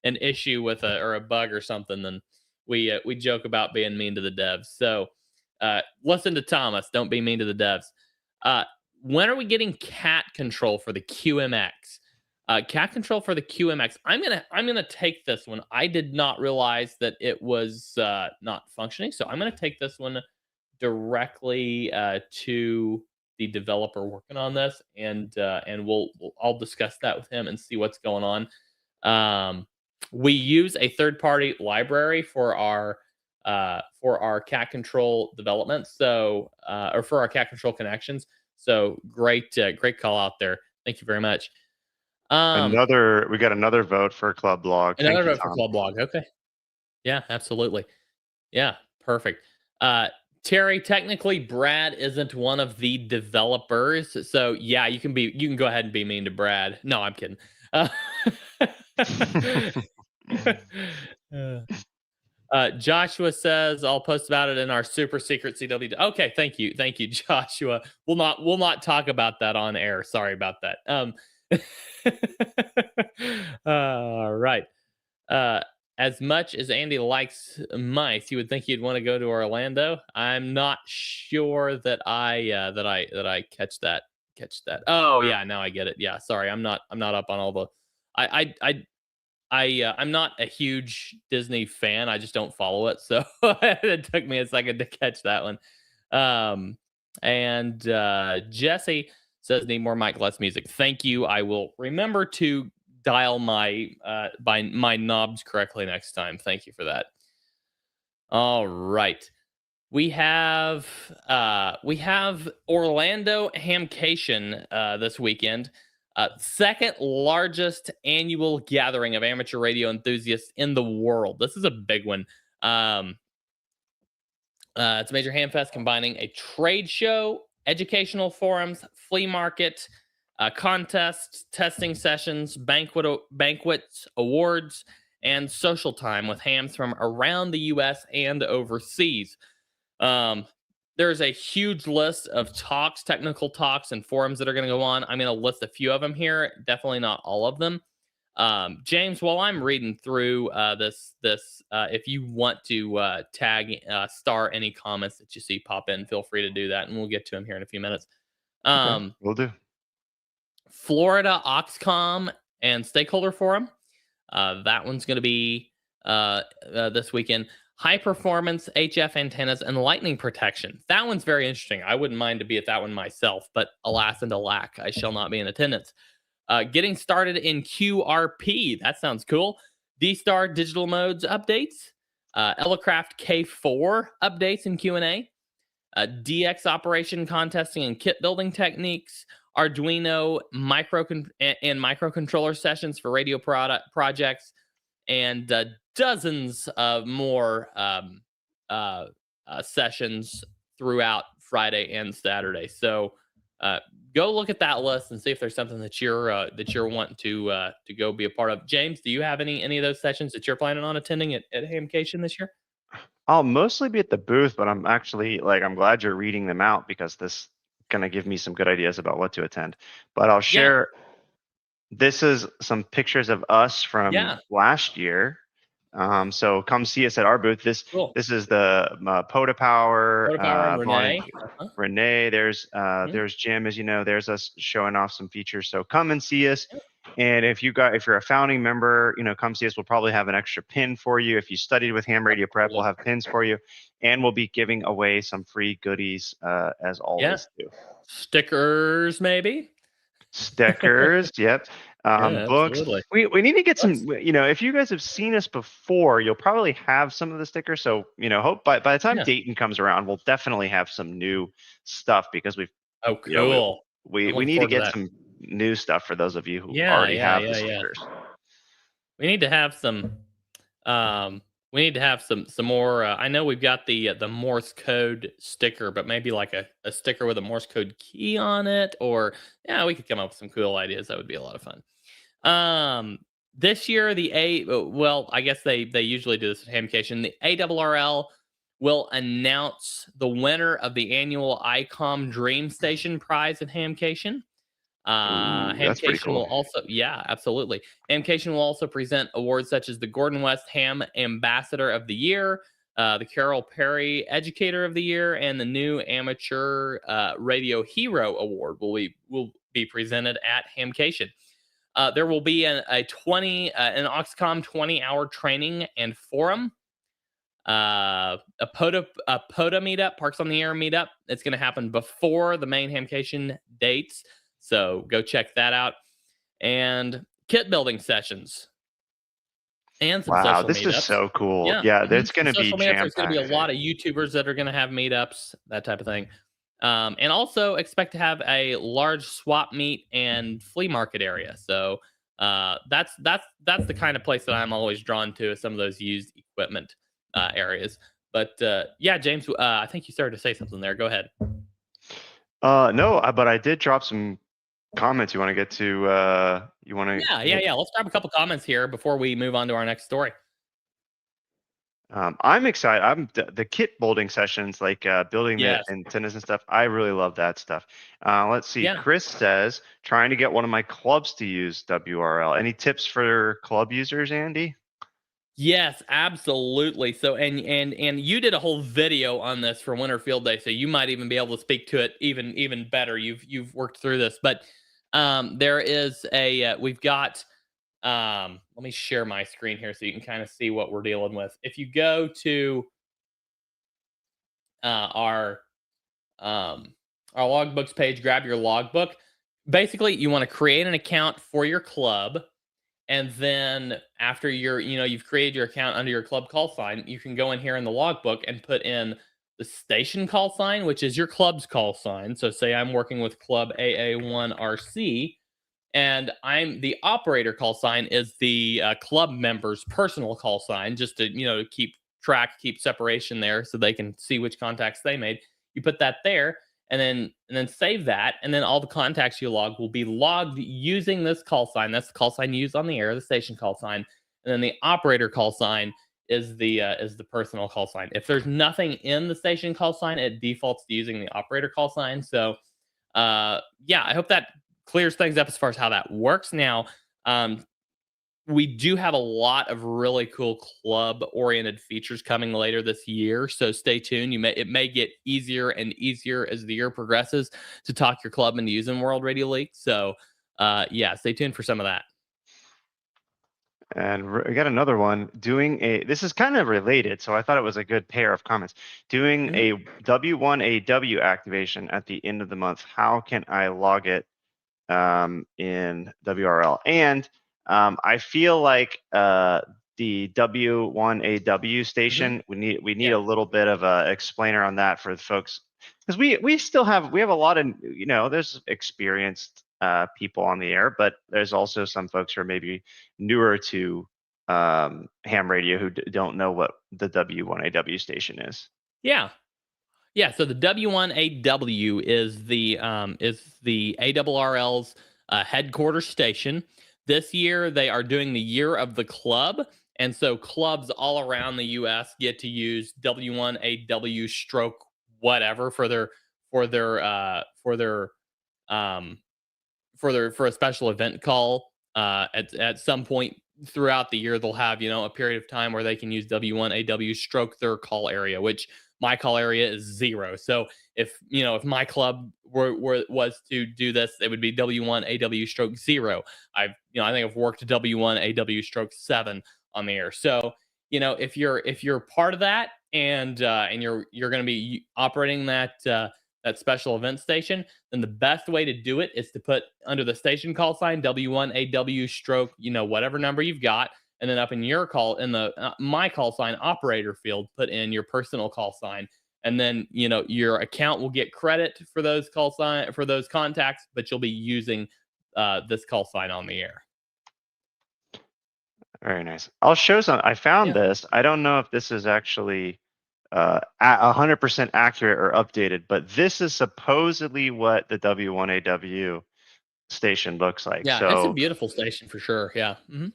issue with a bug or something, then we joke about being mean to the devs. So listen to Thomas. Don't be mean to the devs. When are we getting cat control for the QMX? Cat control for the QMX. I'm gonna take this one. I did not realize that it was not functioning, so I'm gonna take this one directly to the developer working on this, and I'll discuss that with him and see what's going on. We use a third-party library for our cat control development, so or for our cat control connections. So great call out there. Thank you very much. We got another vote for Club Blog. Thank Another you, vote for Tom. Club Blog. Okay. Yeah, absolutely. Yeah, perfect. Terry, technically Brad isn't one of the developers, so yeah, you can go ahead and be mean to Brad. No, I'm kidding. Joshua says I'll post about it in our super secret CW. Okay, thank you, Joshua. We'll not talk about that on air. Sorry about that. All right. As much as Andy likes mice, you would think he'd want to go to Orlando. I'm not sure that I catch that. Oh yeah, now I get it. Yeah, sorry, I'm not up on all the. I'm not a huge Disney fan. I just don't follow it, so it took me a second to catch that one. And Jesse says need more Mike, less music. Thank you. I will remember to dial my knobs correctly next time. Thank you for that. All right. We have Orlando Hamcation this weekend. Second largest annual gathering of amateur radio enthusiasts in the world. This is a big one. It's a major ham fest combining a trade show, educational forums, flea market, contests, testing sessions, banquets, awards, and social time with hams from around the U.S. and overseas. There's a huge list of talks, technical talks, and forums that are going to go on. I'm going to list a few of them here. Definitely not all of them. James, while I'm reading through this, if you want to tag star any comments that you see pop in, feel free to do that, and we'll get to them here in a few minutes. Okay, will do. Florida Oxcom and Stakeholder Forum. That one's going to be this weekend. High performance HF antennas and lightning protection. That one's very interesting. I wouldn't mind to be at that one myself, but alas and alack, I shall not be in attendance. Getting started in QRP. That sounds cool. D-Star digital modes updates. Elecraft K4 updates and Q&A. DX operation contesting and kit building techniques. Arduino microcontroller sessions for radio projects, and dozens of more sessions throughout Friday and Saturday. So go look at that list and see if there's something that you're wanting to go be a part of. James, do you have any of those sessions that you're planning on attending at Hamcation this year? I'll mostly be at the booth, but I'm actually I'm glad you're reading them out because this going to give me some good ideas about what to attend. But I'll share. Yeah. This is some pictures of us from last year. So come see us at our booth. This is the Poda Power, Renee. Renee. There's Jim, as you know. There's us showing off some features. So come and see us. And if you're a founding member, come see us. We'll probably have an extra pin for you. If you studied with Ham Radio Prep, we'll have pins for you, and we'll be giving away some free goodies as always. Do. Stickers, maybe. Stickers, yep. Books. We need to get some. If you guys have seen us before, you'll probably have some of the stickers. So hope by the time Dayton comes around, we'll definitely have some new stuff because we've. Oh, cool. We need to get some new stuff for those of you who already have the stickers. We need to have some. We need to have some more. I know we've got the Morse code sticker, but maybe like a sticker with a Morse code key on it, or we could come up with some cool ideas. That would be a lot of fun. This year, I guess they usually do this at Hamcation. The ARRL will announce the winner of the annual ICOM Dream Station Prize at Hamcation. Hamcation will also, absolutely. Hamcation will also present awards such as the Gordon West Ham Ambassador of the Year, the Carol Perry Educator of the Year, and the new Amateur Radio Hero Award will be presented at Hamcation. There will be an Oxcom 20-hour training and forum. A POTA meetup, Parks on the Air meetup. It's going to happen before the main Hamcation dates, so go check that out. And kit building sessions and some Wow, social this meetups. is so cool. Yeah, Yeah, mhm, that's some going to be social meetups. There's going to be a jam-packed. lot of YouTubers that are going to have meetups, that type of thing. And also expect to have a large swap meet and flea market area. So that's the kind of place that I'm always drawn to, is some of those used equipment areas. But yeah, James, I think you started to say something there. Go ahead. No, but I did drop some comments. You want to get to? You want to? Yeah. Let's grab a couple comments here before we move on to our next story. I'm excited. The kit building sessions, like building Yes. the antennas and stuff. I really love that stuff. Let's see. Yeah. Chris says trying to get one of my clubs to use WRL. Any tips for club users, Andy? Yes, absolutely. So and you did a whole video on this for Winter Field Day, so you might even be able to speak to it even better. You've worked through this, but there is a we've got let me share my screen here so you can kind of see what we're dealing with. If you go to our logbooks page, grab your logbook. Basically, you want to create an account for your club. And then after you've created your account under your club call sign, you can go in here in the logbook and put in the station call sign, which is your club's call sign. So say I'm working with Club AA1RC, and the operator call sign is the club member's personal call sign, just to keep separation there so they can see which contacts they made. You put that there, and then save that, and then all the contacts you log will be logged using this call sign. That's the call sign used on the air, the station call sign, and then the operator call sign is the personal call sign. If there's nothing in the station call sign, it defaults to using the operator call sign. So, yeah, I hope that clears things up as far as how that works. Now, we do have a lot of really cool club-oriented features coming later this year, so stay tuned. It may get easier and easier as the year progresses to talk your club into using World Radio League. So, yeah, stay tuned for some of that. And we got another one. This is kind of related, so I thought it was a good pair of comments. Doing a W1AW activation at the end of the month. How can I log it in WRL? And I feel like the W1AW station, we need a little bit of a explainer on that for the folks, because we have a lot of there's experienced people on the air, but there's also some folks who are maybe newer to ham radio who don't know what the W1AW station is. Yeah. So the W1AW is the ARRL's headquarters station. This year, they are doing the year of the club. And so clubs all around the U.S. get to use W1AW stroke whatever for a special event call. At some point throughout the year, they'll have, a period of time where they can use W1AW stroke their call area, which my call area is 0. So if my club was to do this, it would be W1AW stroke 0. I think I've worked W1AW stroke 7 on the air. So, if you're part of that and you're going to be operating that special event station, then the best way to do it is to put under the station call sign W1AW stroke, whatever number you've got. And then up in your call, in the my call sign operator field, put in your personal call sign. And then, your account will get credit for those contacts, but you'll be using this call sign on the air. Very nice. I'll show some. I found this. I don't know if this is actually 100% accurate or updated, but this is supposedly what the W1AW station looks like. Yeah, so it's a beautiful station for sure. Yeah. Mm-hmm.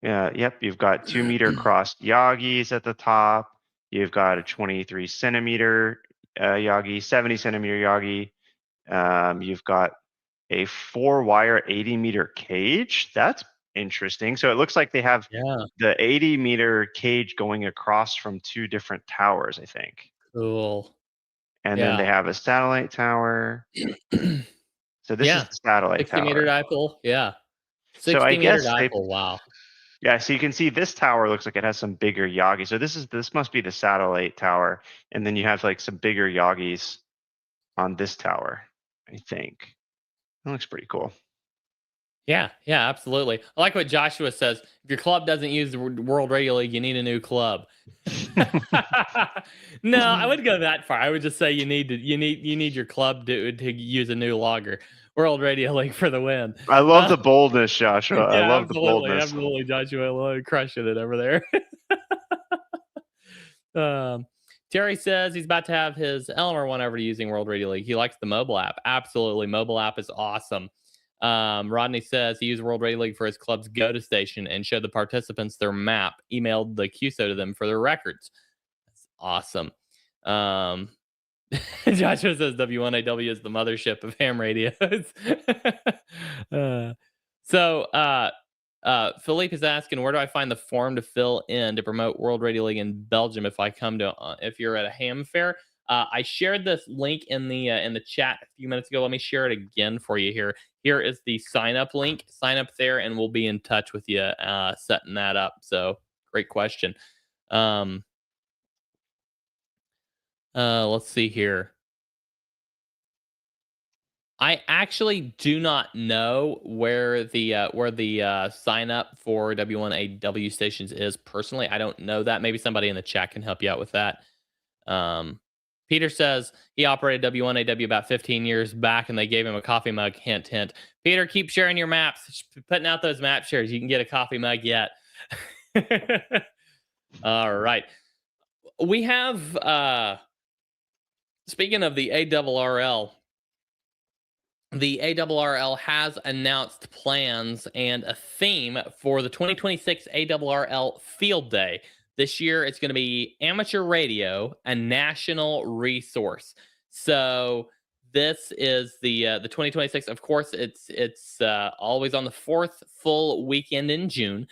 Yeah, yep. You've got 2-meter crossed Yagis at the top. You've got a 23 centimeter Yagi, 70 centimeter Yagi. You've got a 4-wire 80-meter cage. That's interesting. So it looks like they have the 80-meter cage going across from 2 different towers, I think. Cool. And then they have a satellite tower. So this is the satellite tower. 60-meter dipole. Yeah. So I 60-meter guess they, dipole. Wow. yeah, so you can see this tower looks like it has some bigger Yagi. So this must be the satellite tower, and then you have like some bigger Yagis on this tower, I think. That looks pretty cool. Yeah, absolutely. I like what Joshua says. If your club doesn't use the World Radio League, you need a new club. No, I wouldn't go that far. I would just say you need your club to use a new logger. World Radio League for the win. I love the boldness, Joshua. I Yeah, love the boldness. absolutely, Joshua, crushing it over there. Terry says he's about to have his Elmer one over to using World Radio League. He likes the mobile app. Absolutely, mobile app is awesome. Rodney says he used World Radio League for his club's go-to station and showed the participants their map, emailed the QSO to them for their records. That's awesome. Joshua says W1AW is the mothership of ham radios. Philippe is asking, where do I find the form to fill in to promote World Radio League in Belgium if you're at a ham fair? I shared this link in the chat a few minutes ago. Let me share it again for you here. Here is the sign up link. Sign up there, and we'll be in touch with you setting that up. So great question. Let's see here. I actually do not know where the sign up for W1AW stations is personally. I don't know that. Maybe somebody in the chat can help you out with that. Peter says he operated W1AW about 15 years back, and they gave him a coffee mug. Hint, hint. Peter, keep sharing your maps. Putting out those map shares. You can get a coffee mug yet. All right. We have, speaking of the ARRL, the ARRL has announced plans and a theme for the 2026 ARRL Field Day. This year, it's going to be amateur radio, a national resource. So this is the 2026. Of course, it's always on the fourth full weekend in June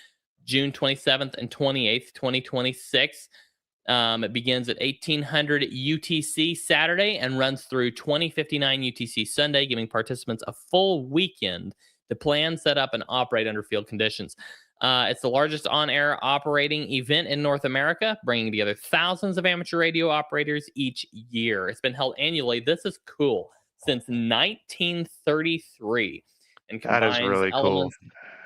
27th and 28th, 2026. It begins at 1800 UTC Saturday and runs through 2059 UTC Sunday, giving participants a full weekend to plan, set up, and operate under field conditions. It's the largest on-air operating event in North America, bringing together thousands of amateur radio operators each year. It's been held annually. This is cool. Since 1933. And combines that is really cool.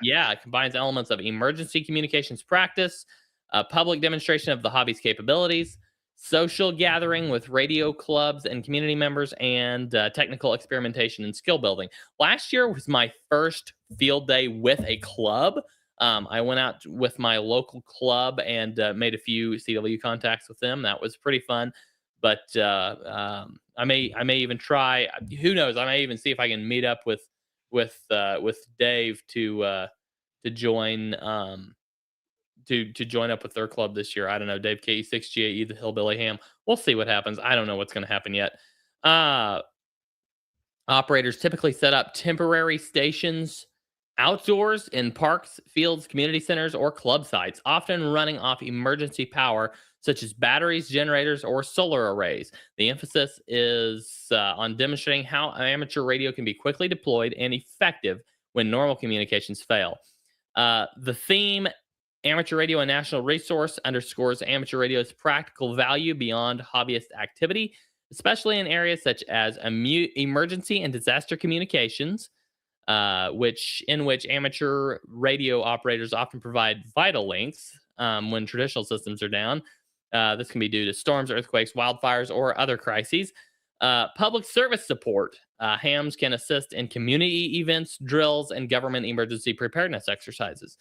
Yeah, it combines elements of emergency communications practice, a public demonstration of the hobby's capabilities, social gathering with radio clubs and community members, and technical experimentation and skill building. Last year was my first field day with a club. I went out with my local club and made a few CW contacts with them. That was pretty fun. But I may even try. Who knows? I may even see if I can meet up with Dave to join to join up with their club this year. I don't know, Dave KE6GAE, the Hillbilly Ham. We'll see what happens. I don't know what's going to happen yet. Operators typically set up temporary stations outdoors in parks, fields, community centers, or club sites, often running off emergency power such as batteries, generators, or solar arrays. The emphasis is on demonstrating how amateur radio can be quickly deployed and effective when normal communications fail. The theme, Amateur Radio, a National Resource, underscores amateur radio's practical value beyond hobbyist activity, especially in areas such as emergency and disaster communications, in which amateur radio operators often provide vital links when traditional systems are down. This can be due to storms, earthquakes, wildfires, or other crises. Public service support. Hams can assist in community events, drills, and government emergency preparedness exercises.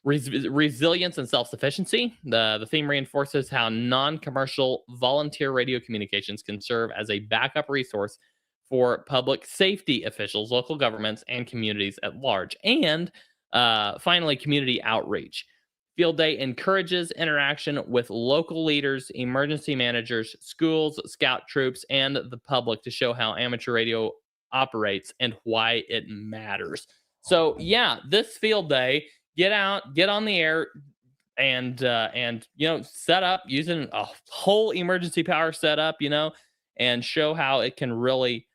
Resilience and self-sufficiency. The theme reinforces how non-commercial volunteer radio communications can serve as a backup resource for public safety officials, local governments, and communities at large. And finally, community outreach. Field Day encourages interaction with local leaders, emergency managers, schools, scout troops, and the public to show how amateur radio operates and why it matters. So, yeah, this Field Day, get out, get on the air, and set up using a whole emergency power setup, and show how it can really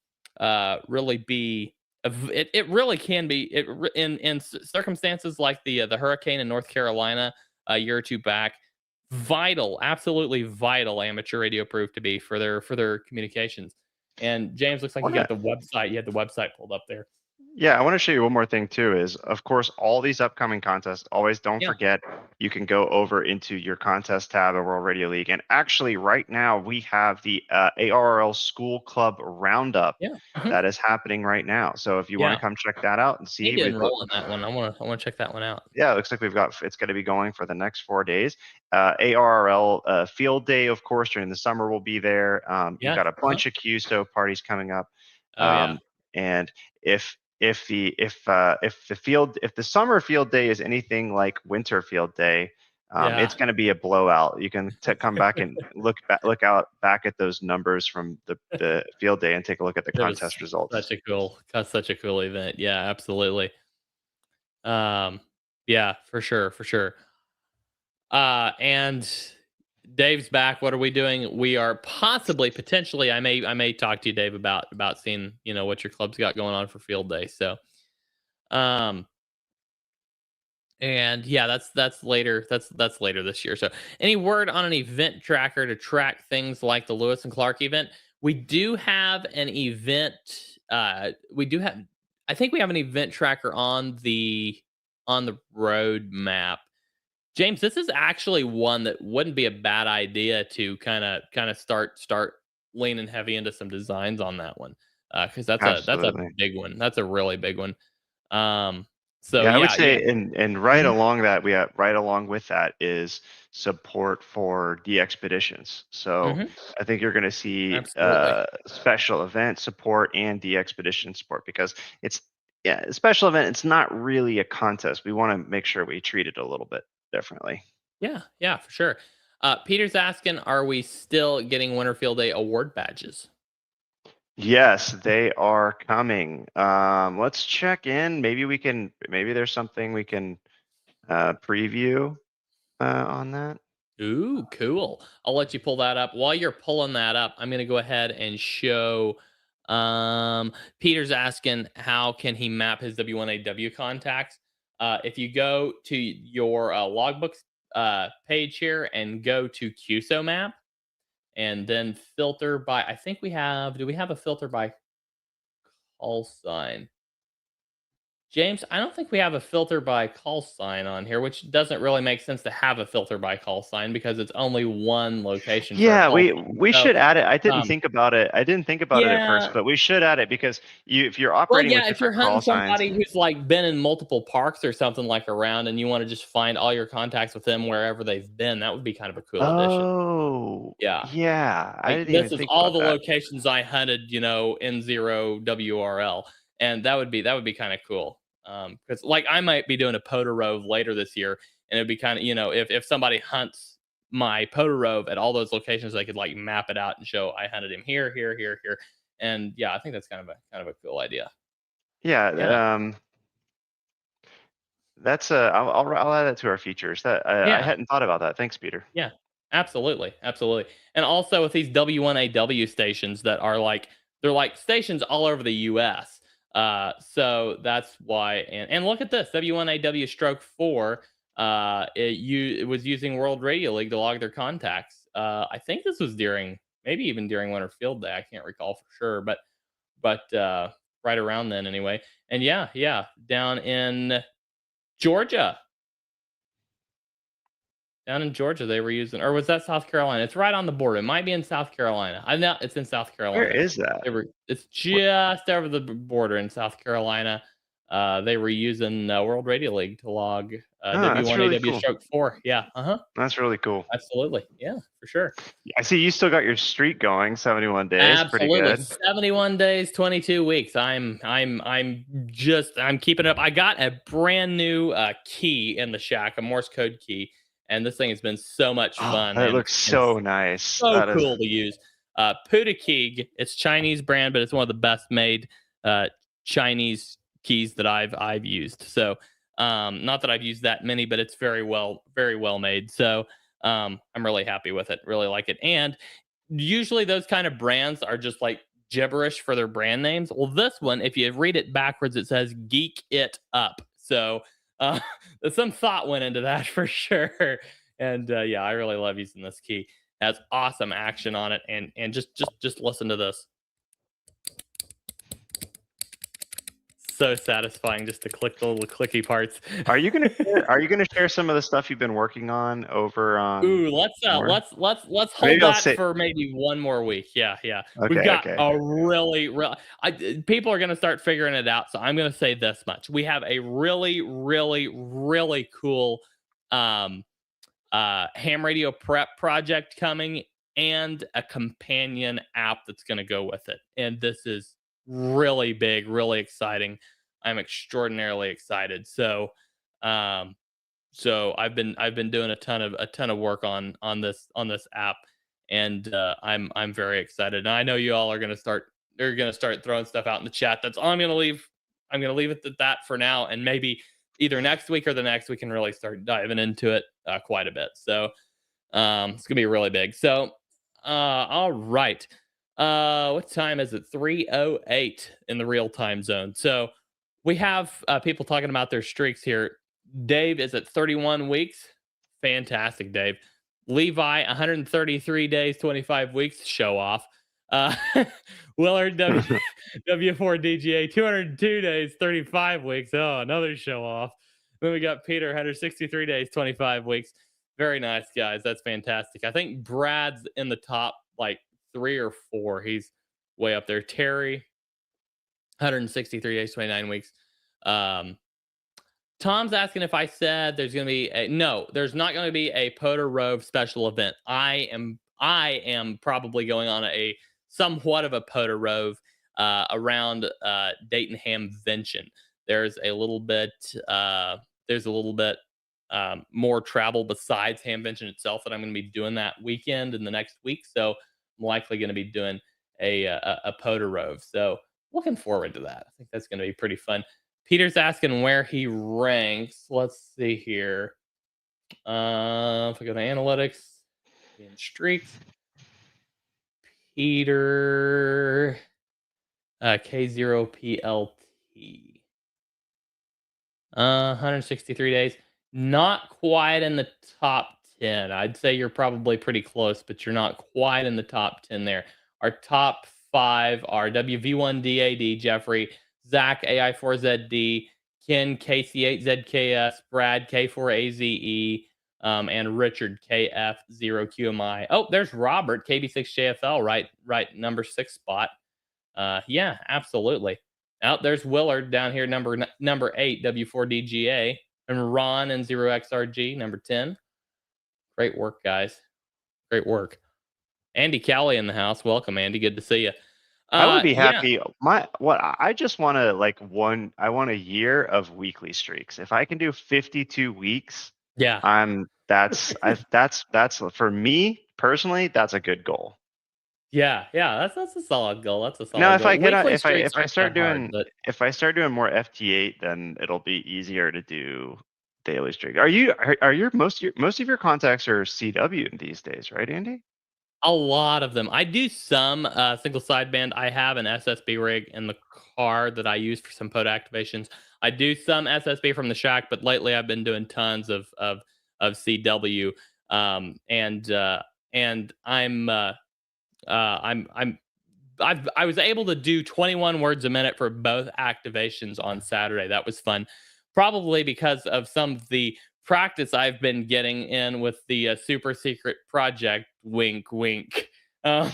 be It really can be in circumstances like the hurricane in North Carolina a year or two back. Vital, absolutely vital amateur radio proved to be for their communications. And James, looks like you got the website. You had the website pulled up there. Yeah, I want to show you one more thing too is, of course, all these upcoming contests, always don't forget, you can go over into your contest tab of World Radio League. And actually right now we have the ARRL School Club Roundup that is happening right now. So if you want to come check that out and see. Need to enroll in that one. I want to check that one out. Yeah, it looks like it's going to be going for the next 4 days. ARRL Field Day, of course, during the summer will be there. You've got a bunch of QSO parties coming up. And if the summer field day is anything like winter field day, it's going to be a blowout. You can come back and look back at those numbers from the field day and take a look at the contest results. Such a cool event. Yeah, absolutely. Yeah, for sure. And Dave's back. What are we doing? We are potentially. I may talk to you, Dave, about seeing what your club's got going on for field day. So, and yeah, that's later. That's later this year. So, any word on an event tracker to track things like the Lewis and Clark event? We do have an event. I think we have an event tracker on the road map. James, this is actually one that wouldn't be a bad idea to kind of start leaning heavy into some designs on that one, because that's a big one. That's a really big one. So I would say, and right along that, right along with that is support for DXpeditions. So I think you're going to see special event support and DXpedition support, because it's a special event. It's not really a contest. We want to make sure we treat it a little bit differently. Yeah, for sure. Peter's asking, are we still getting Winter Field Day award badges? Yes, they are coming. Let's check in. Maybe there's something we can preview on that. Ooh, cool. I'll let you pull that up. While you're pulling that up, I'm going to go ahead and show. Peter's asking, how can he map his W1AW contacts? If you go to your logbooks page here and go to QSO map, and then filter by, I think do we have a filter by call sign? James, I don't think we have a filter by call sign on here, which doesn't really make sense to have a filter by call sign because it's only one location. Yeah, we should add it. I didn't think about it. At first, but we should add it, because if you're operating with if you're different hunting call somebody signs, who's like been in multiple parks or something like around, and you want to just find all your contacts with them wherever they've been, that would be kind of a cool addition. Oh, yeah. I didn't even think about that. This is all the locations I hunted, N0 WRL, and that would be kind of cool. Because like I might be doing a Podorov later this year, and it'd be kind of, if somebody hunts my Podorov at all those locations, they could like map it out and show I hunted him here, and I think that's kind of a cool idea. That's I'll add that to our features. I hadn't thought about that. Thanks, Peter. Yeah, absolutely. And also with these W1AW stations that are they're like stations all over the U.S. So that's why, and look at this, W1AW Stroke 4. It was using World Radio League to log their contacts. I think this was maybe even during Winter Field Day. I can't recall for sure, but right around then anyway. And down in Georgia. Down in Georgia, they were using, or was that South Carolina? It's right on the border. It might be in South Carolina. I know it's in South Carolina. Where is that? It's just over the border in South Carolina. They were using World Radio League to log W1AW really cool. Stroke 4. Yeah. That's really cool. Absolutely. Yeah, for sure. I see you still got your streak going, 71 days. Absolutely. Pretty good. 71 days, 22 weeks. I'm keeping it up. I got a brand new key in the shack, a Morse code key. And this thing has been so much fun. It looks so nice. So cool to use. Putakig, it's Chinese brand, but it's one of the best made Chinese keys that I've used. So not that I've used that many, but it's very well made. So I'm really happy with it. Really like it. And usually those kind of brands are just like gibberish for their brand names. Well, this one, if you read it backwards, it says "Geek It Up." So some thought went into that for sure. And yeah, I really love using this key. It has awesome action on it, and just listen to this. So satisfying just to click the little clicky parts. Are you gonna share some of the stuff you've been working on over on? Ooh, let's hold Maybe I'll that say- for maybe one more week. Yeah. We've Okay, got okay. a really people are gonna start figuring it out. So I'm gonna say this much: we have a really cool ham radio prep project coming, and a companion app that's gonna go with it. And this is really big, really exciting. I'm extraordinarily excited. So I've been doing a ton of work on this app, and I'm very excited. And I know you all are gonna start throwing stuff out in the chat. That's all I'm gonna leave. I'm gonna leave it at that for now, and maybe either next week or the next we can really start diving into it quite a bit. So it's gonna be really big. So all right. What time is it? 3:08 in the real time zone. So we have people talking about their streaks here. Dave is at 31 weeks. Fantastic, Dave. Levi, 133 days, 25 weeks. Show off. Willard W4DGA, 202 days, 35 weeks. Oh, another show off. Then we got Peter, 163 days, 25 weeks. Very nice, guys. That's fantastic. I think Brad's in the top like 3 or 4. He's way up there. Terry, 163 days, 29 weeks. Tom's asking if I said there's going to be no, there's not going to be a Poda Rove special event. I am probably going on a somewhat of a Poda Rove around Dayton Hamvention. There's a little bit more travel besides Hamvention itself that I'm going to be doing that weekend and the next week. So I'm likely going to be doing a Poda Rove. So looking forward to that. I think that's going to be pretty fun. Peter's asking where he ranks. Let's see here. If I go to analytics and streaks, Peter K0PLT. 163 days. Not quite in the top 10. I'd say you're probably pretty close, but you're not quite in the top 10 there. Our top 5 are WV1DAD, Jeffrey, Zach, AI4ZD, Ken, KC8ZKS, Brad, K4AZE, and Richard, KF0QMI. Oh, there's Robert, KB6JFL, right, number 6 spot. Yeah, absolutely. Oh, there's Willard down here, number 8, W4DGA, and Ron and 0XRG, number 10. Great work, guys. Great work. Andy Cowley in the house. Welcome, Andy. Good to see you. I would be happy. I just want to I want a year of weekly streaks. If I can do 52 weeks, that's for me personally, that's a good goal. Yeah, that's a solid goal. That's a solid now, goal. if I start doing more FT8, then it'll be easier to do daily streak. Most of your contacts are CW these days, right, Andy? A lot of them. I do some single sideband. I have an SSB rig in the car that I use for some Poda activations. I do some SSB from the shack, but lately I've been doing tons of CW. And I was able to do 21 words a minute for both activations on Saturday. That was fun, probably because of some of the practice I've been getting in with the super secret project. Wink, wink. So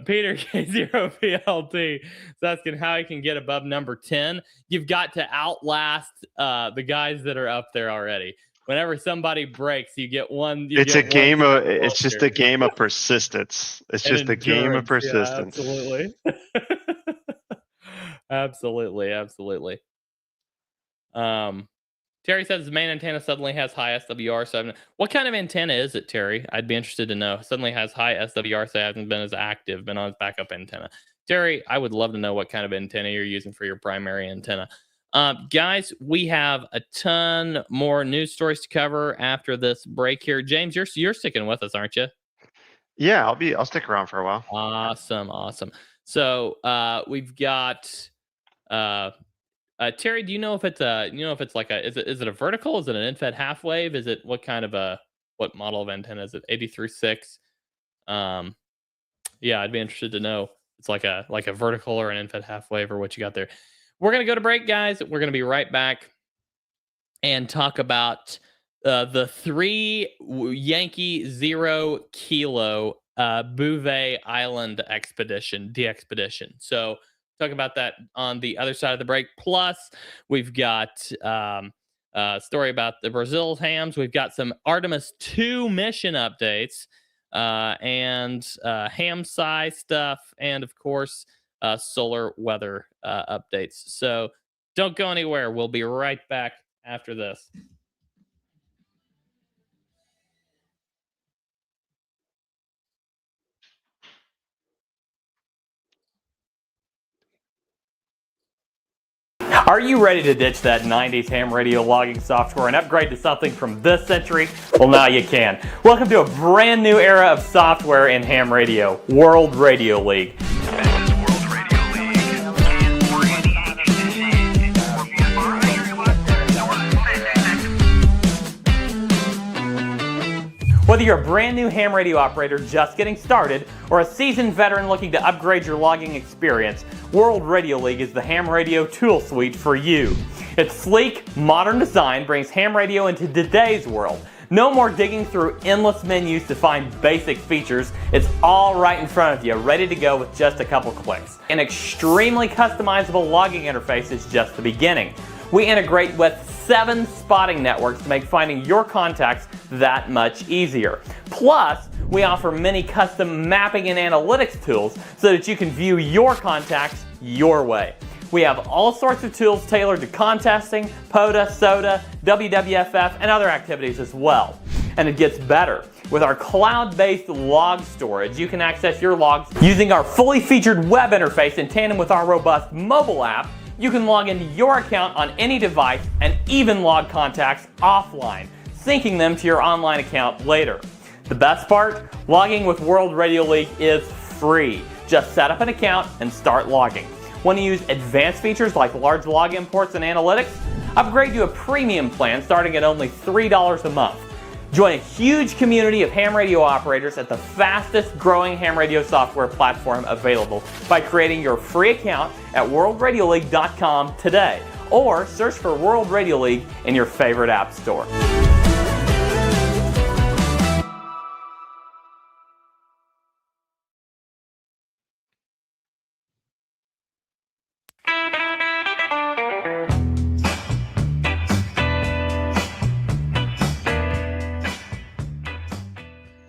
Peter K0PLT is asking how he can get above number 10. You've got to outlast the guys that are up there already. Whenever somebody breaks, you get one. It's just a game of persistence. It's just a game of persistence. Yeah, absolutely. absolutely. Terry says the main antenna suddenly has high SWR. So what kind of antenna is it, Terry? I'd be interested to know. Suddenly has high SWR, so it hasn't been as active, been on its backup antenna. Terry, I would love to know what kind of antenna you're using for your primary antenna. Guys, we have a ton more news stories to cover after this break here. James, you're sticking with us, aren't you? Yeah, I'll stick around for a while. Awesome. So we've got Terry. Do you know if it's like is it a vertical? Is it an end-fed half wave? Is it what kind of what model of antenna is it? 83.6. Yeah, I'd be interested to know. It's like a vertical or an end-fed half wave or what you got there. We're gonna go to break, guys. We're gonna be right back and talk about the 3 Yankee 0 Kilo Bouvet Island the expedition. So talk about that on the other side of the break. Plus, we've got a story about the Brazil hams. We've got some Artemis 2 mission updates and ham size stuff, and of course, solar weather updates. So don't go anywhere. We'll be right back after this. Are you ready to ditch that 90s ham radio logging software and upgrade to something from this century? Well, now you can. Welcome to a brand new era of software in ham radio, World Radio League. Whether you're a brand new ham radio operator just getting started or a seasoned veteran looking to upgrade your logging experience, World Radio League is the ham radio tool suite for you. Its sleek, modern design brings ham radio into today's world. No more digging through endless menus to find basic features. It's all right in front of you, ready to go with just a couple clicks. An extremely customizable logging interface is just the beginning. We integrate with 7 spotting networks to make finding your contacts that much easier. Plus, we offer many custom mapping and analytics tools so that you can view your contacts your way. We have all sorts of tools tailored to contesting, POTA, SOTA, WWFF, and other activities as well. And it gets better. With our cloud-based log storage, you can access your logs using our fully featured web interface in tandem with our robust mobile app. You can log into your account on any device and even log contacts offline, syncing them to your online account later. The best part? Logging with World Radio League is free. Just set up an account and start logging. Want to use advanced features like large log imports and analytics? Upgrade to a premium plan starting at only $3 a month. Join a huge community of ham radio operators at the fastest growing ham radio software platform available by creating your free account at worldradioleague.com today, or search for World Radio League in your favorite app store.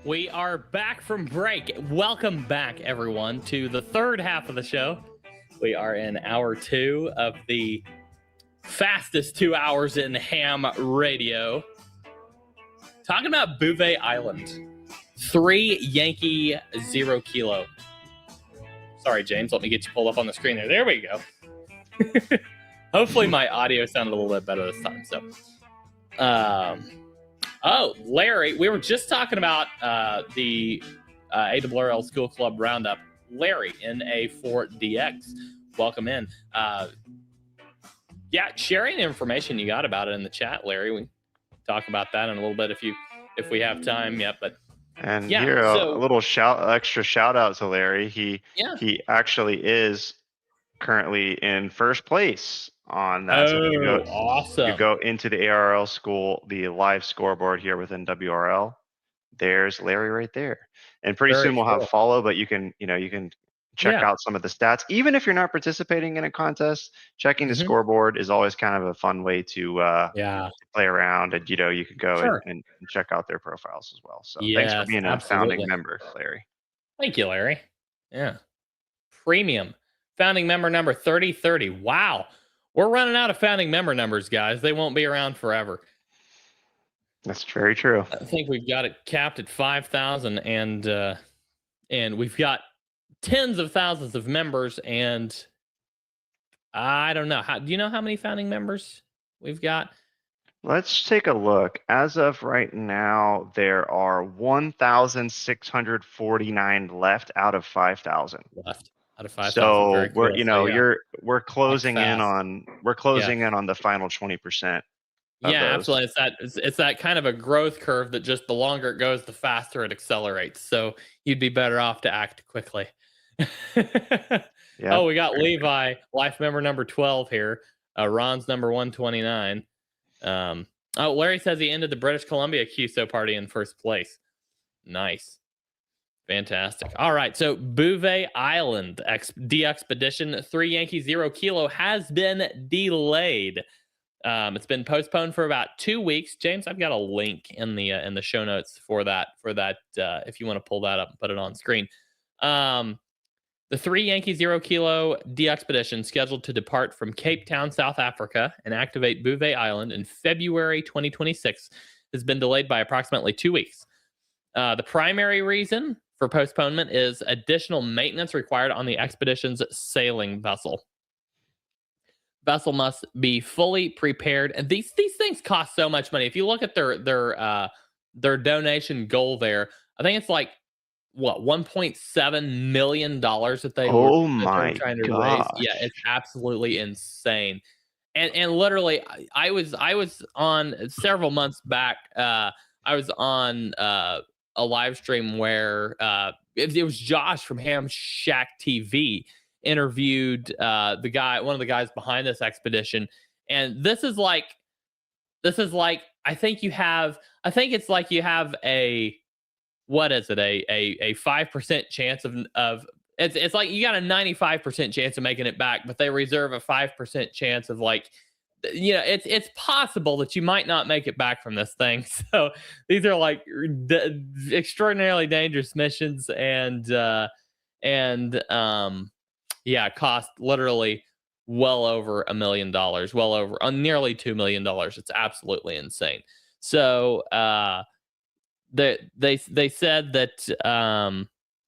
We are back from break. Welcome back, everyone, to the third half of the show. We are in hour 2 of the fastest 2 hours in ham radio. Talking about Bouvet Island. 3 Yankee 0 Kilo. Sorry, James, let me get you pulled up on the screen there. There we go. Hopefully my audio sounded a little bit better this time. Oh, Larry, we were just talking about the ARRL School Club Roundup. Larry, NA4DX, welcome in. Yeah, sharing the information you got about it in the chat, Larry. We can talk about that in a little bit if we have time yet. But and yeah, here a little extra shout out to Larry. He actually is currently in first place on that. So awesome. You go into the ARRL school, the live scoreboard here within WRL. There's Larry right there. And pretty soon we'll have follow, but you can check out some of the stats. Even if you're not participating in a contest, checking the scoreboard is always kind of a fun way to play around, and you can go and check out their profiles as well. So thanks for being a founding member, Larry. Thank you, Larry. Yeah. Premium. Founding member number 3030. Wow. We're running out of founding member numbers, guys. They won't be around forever. That's very true. I think we've got it capped at 5,000, and we've got tens of thousands of members, and I don't know. Do you know how many founding members we've got? Let's take a look. As of right now, there are 1,649 left out of 5,000. Left out of 5,000. So Very we're, cool. you So, know, yeah, we're closing in fast. on the final 20%. Yeah, those. absolutely. It's that kind of a growth curve that just the longer it goes, the faster it accelerates. So you'd be better off to act quickly. Yeah. Oh, we got Levi, life member number 12 here. Ron's number 129. Larry says he ended the British Columbia QSO party in first place. Nice. Fantastic. All right. So Bouvet Island de-expedition 3 Yankee 0 Kilo has been delayed. It's been postponed for about 2 weeks. James, I've got a link in the show notes for that if you want to pull that up and put it on screen. The 3 Yankee 0 Kilo de-expedition scheduled to depart from Cape Town, South Africa and activate Bouvet Island in February 2026 has been delayed by approximately 2 weeks. The primary reason for postponement is additional maintenance required on the expedition's sailing vessel. Vessel must be fully prepared, and these things cost so much money. If you look at their donation goal there, I think it's like what $1.7 million that they were trying to raise. Yeah, it's absolutely insane. And literally, I was on several months back. I was on a live stream where it was Josh from Ham Shack TV interviewed one of the guys behind this expedition, and this is like I think it's like you have a what is it a 5% chance of it's like you got a 95% chance of making it back, but they reserve a 5% chance of it's possible that you might not make it back from this thing. So these are like extraordinarily dangerous missions, and cost literally well over $1 million, well over nearly $2 million. It's absolutely insane. So they said that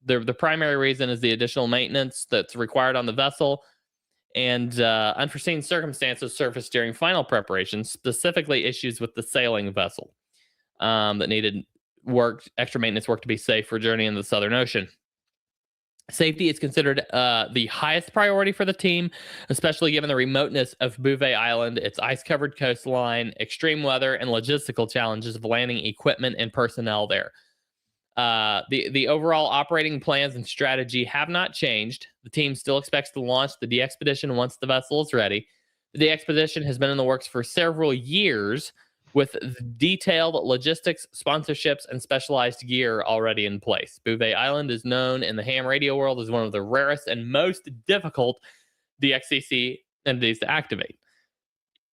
the primary reason is the additional maintenance that's required on the vessel, and unforeseen circumstances surfaced during final preparations, specifically issues with the sailing vessel that needed extra maintenance work to be safe for journey in the Southern Ocean. Safety is considered the highest priority for the team, especially given the remoteness of Bouvet Island, its ice-covered coastline, extreme weather, and logistical challenges of landing equipment and personnel there. The overall operating plans and strategy have not changed. The team still expects to launch the de-expedition once the vessel is ready. The de-expedition has been in the works for several years, with detailed logistics, sponsorships, and specialized gear already in place. Bouvet Island is known in the ham radio world as one of the rarest and most difficult DXCC entities to activate.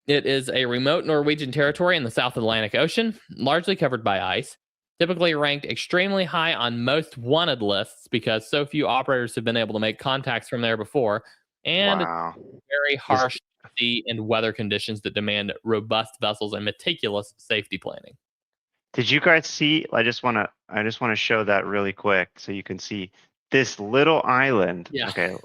It is a remote Norwegian territory in the South Atlantic Ocean, largely covered by ice, typically ranked extremely high on most wanted lists because so few operators have been able to make contacts from there before, and very harsh sea and weather conditions that demand robust vessels and meticulous safety planning. Did you guys see? I just want to show that really quick so you can see this little island. Yeah. Okay.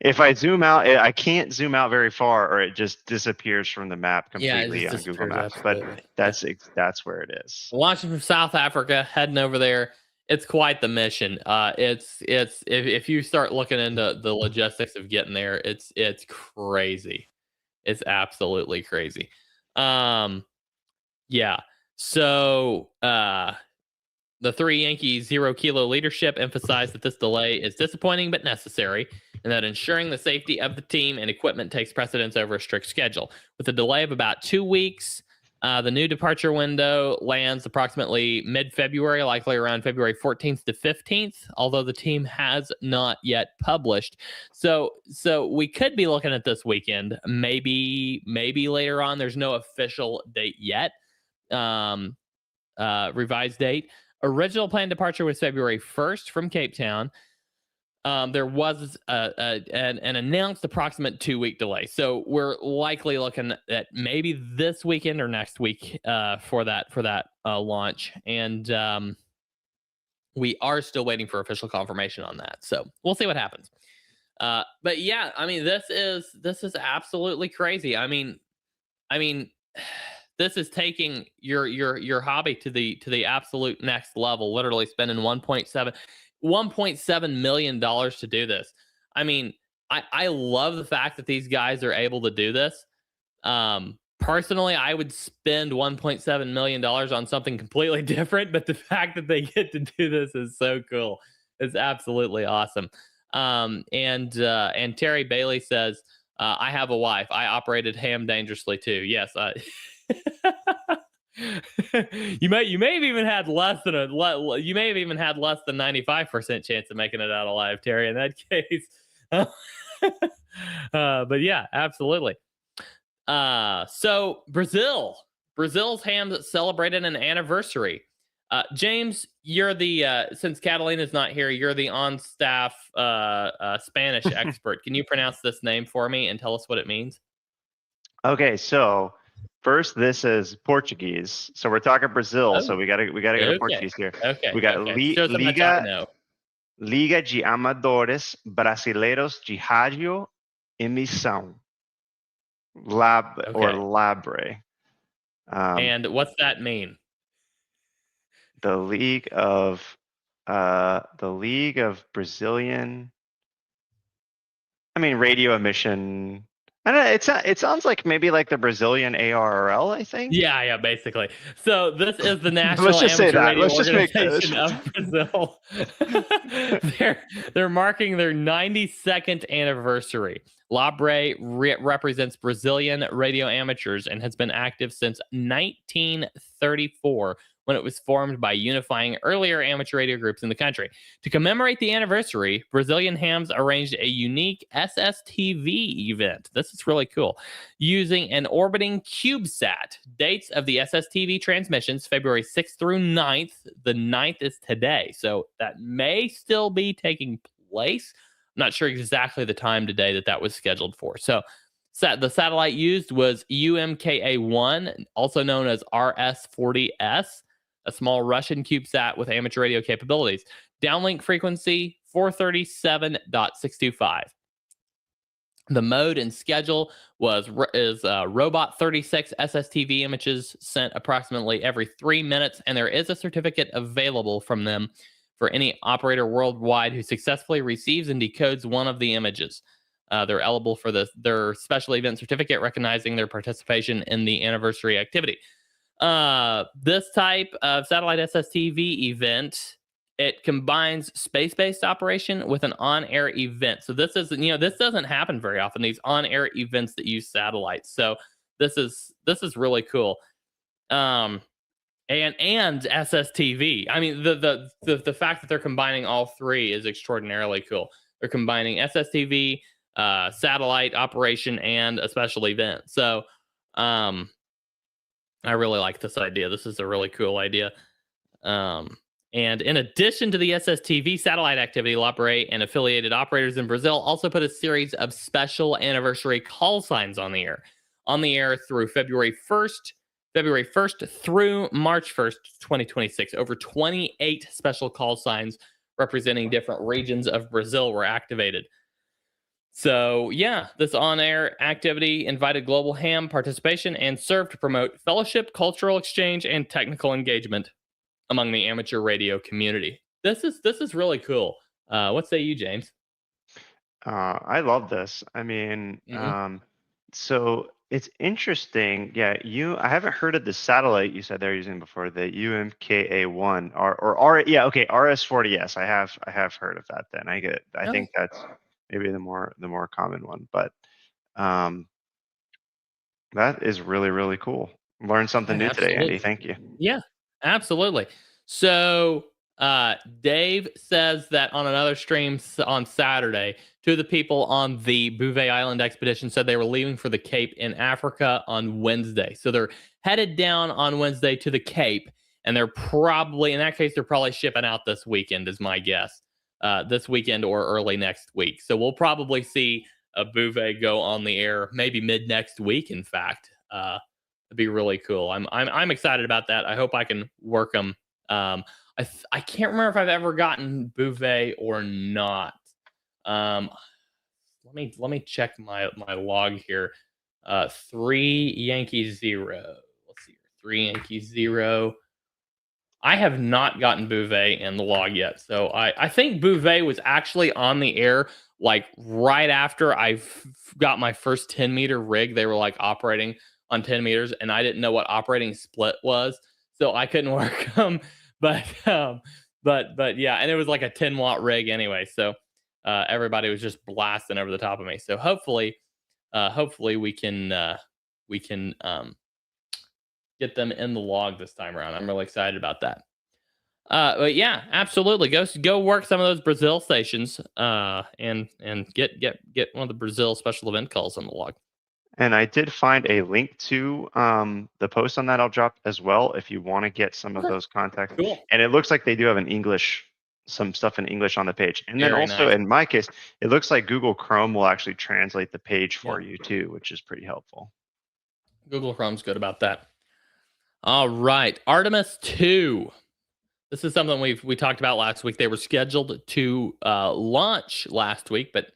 If I zoom out, I can't zoom out very far, or it just disappears from the map completely on Google Maps. Absolutely. But that's where it is. Watching from South Africa, heading over there, it's quite the mission. It's if you start looking into the logistics of getting there, it's crazy. It's absolutely crazy. Yeah. So the 3 Yankee 0 Kilo leadership emphasized that this delay is disappointing but necessary, and that ensuring the safety of the team and equipment takes precedence over a strict schedule. With a delay of about 2 weeks, the new departure window lands approximately mid-February, likely around February 14th to 15th, although the team has not yet published. So we could be looking at this weekend, maybe later on. There's no official date yet. Revised date. Original planned departure was February 1st from Cape Town. There was an announced approximate 2-week delay. So we're likely looking at maybe this weekend or next week for that launch. And we are still waiting for official confirmation on that. So we'll see what happens. But yeah, I mean, this is absolutely crazy. I mean, this is taking your hobby to the absolute next level. Literally spending 1.7 million dollars to do this. I mean, I love the fact that these guys are able to do this. Personally, I would spend 1.7 million dollars on something completely different, but the fact that they get to do this is so cool. It's absolutely awesome. And Terry Bailey says, I have a wife. I operated ham dangerously too. Yes. You may have even had less than 95% chance of making it out alive, Terry, in that case. But yeah, absolutely. So Brazil's ham celebrated an anniversary. James, you're the since Catalina's not here, you're the on-staff Spanish expert. Can you pronounce this name for me and tell us what it means? Okay, so first, this is Portuguese. So we're talking Brazil. So we gotta go to Portuguese here. Okay. We got Shows how much I know. Liga de Amadores Brasileiros de Rádio Emissão, or Labre. And what's that mean? The League of Brazilian. I mean, radio emission. I don't know, it sounds like maybe like the Brazilian ARRL, I think. Yeah, basically. So this is the National Let's just say Amateur that. Radio Let's just make Organization of Brazil. They're marking their 92nd anniversary. Labre represents Brazilian radio amateurs and has been active since 1934, when it was formed by unifying earlier amateur radio groups in the country. To commemorate the anniversary, Brazilian Hams arranged a unique SSTV event. This is really cool. Using an orbiting CubeSat. Dates of the SSTV transmissions, February 6th through 9th. The 9th is today, so that may still be taking place. I'm not sure exactly the time today that was scheduled for. So the satellite used was UMKA-1, also known as RS-40S, a small Russian CubeSat with amateur radio capabilities. Downlink frequency 437.625. The mode and schedule is Robot 36 SSTV images sent approximately every 3 minutes, and there is a certificate available from them for any operator worldwide who successfully receives and decodes one of the images. They're eligible for their special event certificate recognizing their participation in the anniversary activity. This type of satellite SSTV event, it combines space-based operation with an on-air event. So this doesn't happen very often, these on-air events that use satellites. So this is really cool. And SSTV. I mean, the fact that they're combining all three is extraordinarily cool. They're combining SSTV, satellite operation, and a special event. So I really like this idea. This is a really cool idea. And in addition to the SSTV satellite activity, Labre and affiliated operators in Brazil also put a series of special anniversary call signs on the air through February 1st through March 1st, 2026. Over 28 special call signs representing different regions of Brazil were activated. So yeah, this on-air activity invited global ham participation and served to promote fellowship, cultural exchange, and technical engagement among the amateur radio community. This is really cool. What say you, James? I love this. I mean, so it's interesting. Yeah, I haven't heard of the satellite you said they're using before, the UMKA-1 or RS-40. Yes, I have heard of that. Then I think that's maybe the more common one, but that is really, really cool. Learned something new today, Andy. Thank you. Yeah, absolutely. So Dave says that on another stream on Saturday, two of the people on the Bouvet Island expedition said they were leaving for the Cape in Africa on Wednesday. So they're headed down on Wednesday to the Cape, and they're probably shipping out this weekend, is my guess. This weekend or early next week. So we'll probably see a Bouvet go on the air maybe mid next week. In fact, it'd be really cool. I'm excited about that. I hope I can work them. I can't remember if I've ever gotten Bouvet or not. let me check my log here. 3 Yankees 0. Let's see here. 3 Yankees 0. I have not gotten Bouvet in the log yet. So I think Bouvet was actually on the air like right after I got my first 10-meter rig. They were like operating on 10 meters, and I didn't know what operating split was, so I couldn't work them. But yeah, and it was like a 10-watt rig anyway. So everybody was just blasting over the top of me. So hopefully we can get them in the log this time around. I'm really excited about that. But yeah, absolutely. Go work some of those Brazil stations and get one of the Brazil special event calls on the log. And I did find a link to the post on that I'll drop as well if you want to get some of those contacts. Cool. And it looks like they do have some stuff in English on the page. And then Very also nice. in my case, it looks like Google Chrome will actually translate the page for you too, which is pretty helpful. Google Chrome's good about that. All right, Artemis 2. This is something we talked about last week. They were scheduled to launch last week, but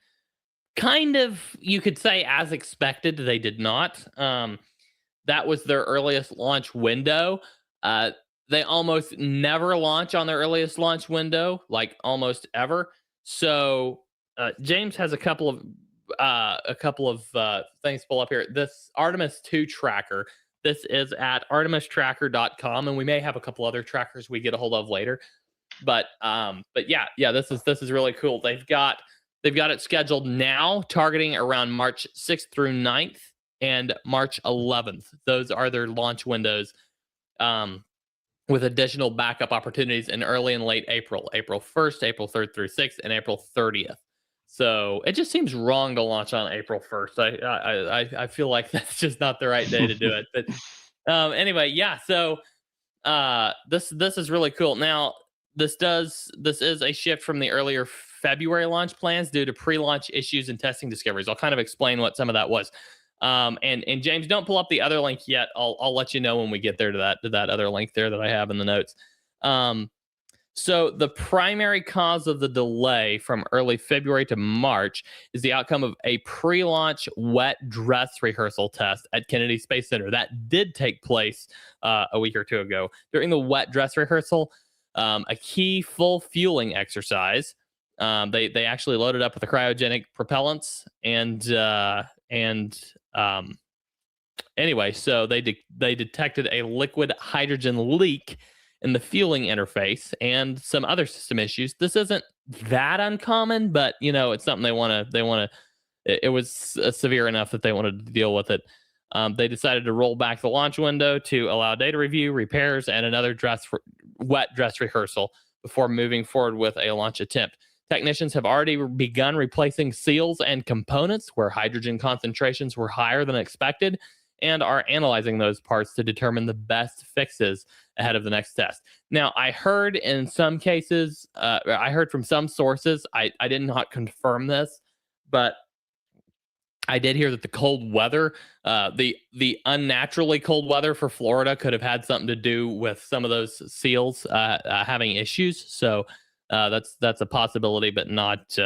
kind of, you could say, as expected, they did not. That was their earliest launch window. They almost never launch on their earliest launch window, like almost ever. So James has a couple of things to pull up here. This Artemis 2 tracker. This is at artemistracker.com, and we may have a couple other trackers we get a hold of later. But yeah, this is really cool. They've got it scheduled now, targeting around March 6th through 9th and March 11th. Those are their launch windows, with additional backup opportunities in early and late April. April 1st, April 3rd through 6th, and April 30th. So it just seems wrong to launch on April 1st. I feel like that's just not the right day to do it. But anyway, yeah. So this is really cool. Now this is a shift from the earlier February launch plans due to pre-launch issues and testing discoveries. I'll kind of explain what some of that was. And James, don't pull up the other link yet. I'll let you know when we get there to that other link there that I have in the notes. So the primary cause of the delay from early February to March is the outcome of a pre-launch wet dress rehearsal test at Kennedy Space Center. That did take place a week or two ago. During the wet dress rehearsal, a key full fueling exercise, they actually loaded up with the cryogenic propellants anyway, so they detected a liquid hydrogen leak in the fueling interface and some other system issues. This isn't that uncommon, but it's something they want to. It was severe enough that they wanted to deal with it. They decided to roll back the launch window to allow data review, repairs, and another wet dress rehearsal before moving forward with a launch attempt. Technicians have already begun replacing seals and components where hydrogen concentrations were higher than expected, and are analyzing those parts to determine the best fixes ahead of the next test. Now, I heard in some cases, I heard from some sources, I did not confirm this, but I did hear that the cold weather, the unnaturally cold weather for Florida could have had something to do with some of those seals having issues. So that's a possibility, but not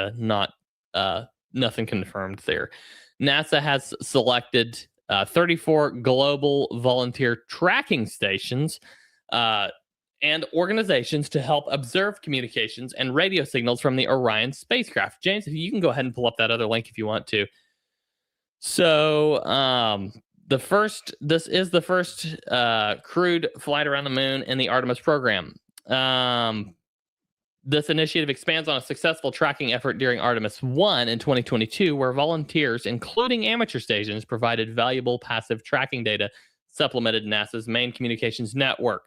nothing confirmed there. NASA has selected 34 global volunteer tracking stations and organizations to help observe communications and radio signals from the Orion spacecraft. James, if you can go ahead and pull up that other link if you want to. So this is the first crewed flight around the moon in the Artemis program. This initiative expands on a successful tracking effort during Artemis 1 in 2022, where volunteers, including amateur stations, provided valuable passive tracking data, supplemented NASA's main communications network.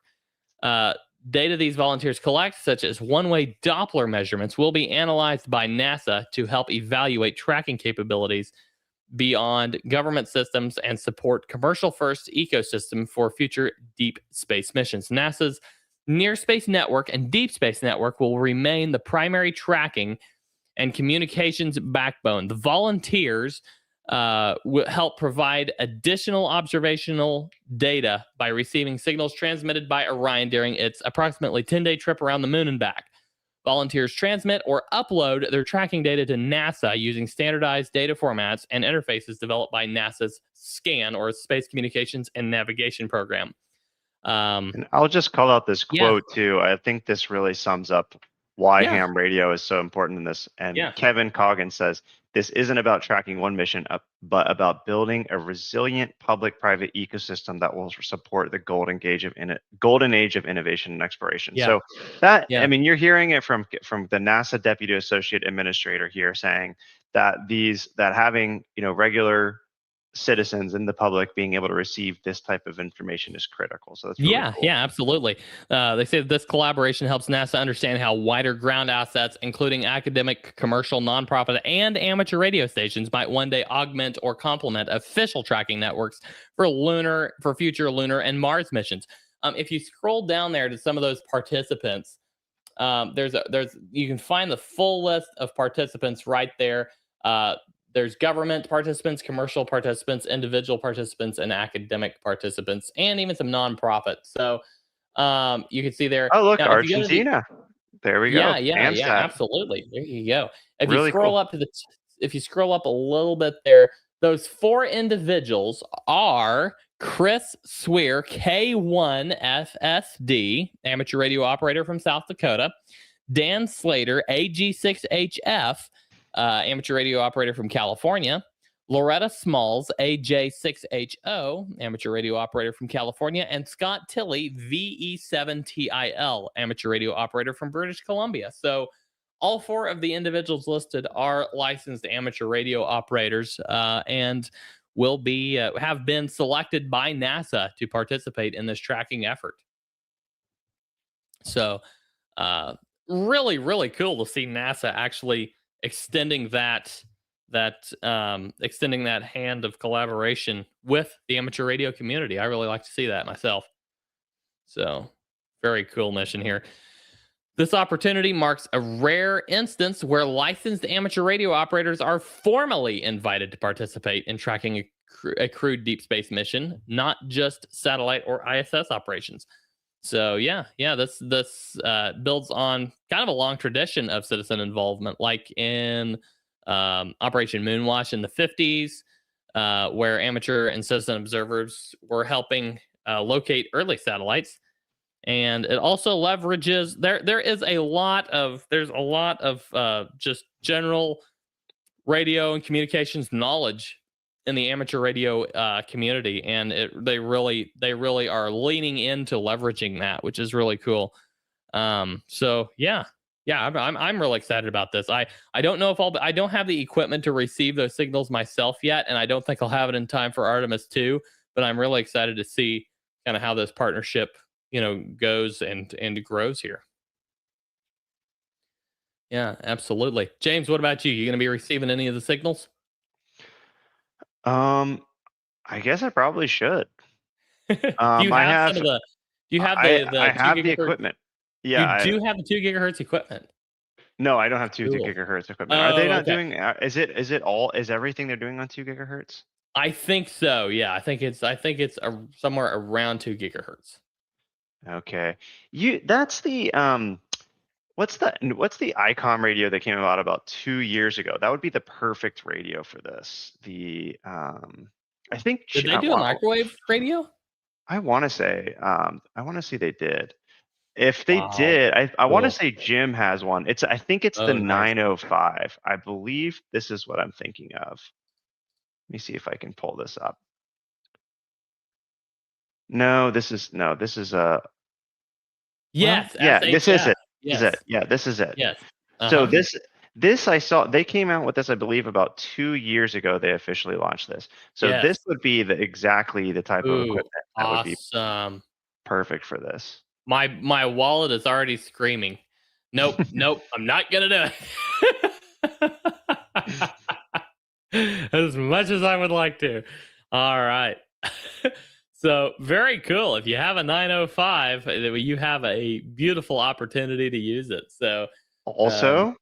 Data these volunteers collect, such as one-way Doppler measurements, will be analyzed by NASA to help evaluate tracking capabilities beyond government systems and support commercial-first ecosystem for future deep space missions. NASA's Near Space Network and Deep Space Network will remain the primary tracking and communications backbone. The volunteers will help provide additional observational data by receiving signals transmitted by Orion during its approximately 10-day trip around the moon and back. Volunteers transmit or upload their tracking data to NASA using standardized data formats and interfaces developed by NASA's SCAN, or Space Communications and Navigation Program. And I'll just call out this quote too. I think this really sums up why ham radio is so important in this. And Kevin Coggin says, this isn't about tracking one mission, but about building a resilient public-private ecosystem that will support the golden age of innovation and exploration. So that, I mean, you're hearing it from the NASA Deputy Associate Administrator here saying that having, regular citizens and the public being able to receive this type of information is critical. So that's really cool. Yeah, absolutely. They say that this collaboration helps NASA understand how wider ground assets, including academic, commercial, nonprofit, and amateur radio stations, might one day augment or complement official tracking networks for future lunar and Mars missions. If you scroll down there to some of those participants, you can find the full list of participants right there. There's government participants, commercial participants, individual participants, and academic participants, and even some nonprofits. So you can see there. Oh, look, now, Argentina. There we go. Yeah, absolutely. There you go. If you scroll up if you scroll up a little bit there, those 4 individuals are Chris Swear, K1FSD, amateur radio operator from South Dakota, Dan Slater, AG6HF, amateur radio operator from California, Loretta Smalls, AJ6HO, amateur radio operator from California, and Scott Tilley, VE7TIL, amateur radio operator from British Columbia. So all 4 of the individuals listed are licensed amateur radio operators and will be have been selected by NASA to participate in this tracking effort. So really, really cool to see NASA actually extending that hand of collaboration with the amateur radio community. I really like to see that myself. So very cool mission here. This opportunity marks a rare instance where licensed amateur radio operators are formally invited to participate in tracking a crewed deep space mission, not just satellite or ISS operations. So this builds on kind of a long tradition of citizen involvement, like in Operation Moonwash in the 50s, where amateur and citizen observers were helping locate early satellites. And it also leverages there's a lot of just general radio and communications knowledge in the amateur radio community, and they really are leaning into leveraging that, which is really cool. I'm really excited about this. I don't know if I don't have the equipment to receive those signals myself yet, and I don't think I'll have it in time for Artemis 2, but I'm really excited to see kind of how this partnership goes and grows here. Yeah, absolutely. James, what about you? You going to be receiving any of the signals? I guess I probably should. Do you have the equipment. Yeah, you do have the 2 gigahertz equipment. No, I don't have 2 gigahertz equipment. Are they not doing? Is everything they're doing on 2 gigahertz? I think so. Yeah, I think it's somewhere around 2 gigahertz. Okay, that's the what's the ICOM radio that came out about 2 years ago? That would be the perfect radio for this. I think did they do a microwave radio? I want to say they did. If they did, I want to say Jim has one. I think it's the 905. I believe this is what I'm thinking of. Let me see if I can pull this up. No, this is yes. Yeah, this is it. Yes. Is it? Yeah, this is it. Yes. So this I saw, they came out with this, I believe, about 2 years ago. They officially launched this. So this would be exactly the type of equipment that would be perfect for this. My wallet is already screaming. Nope, I'm not gonna do it. As much as I would like to. All right. So very cool. If you have a 905, you have a beautiful opportunity to use it. So also,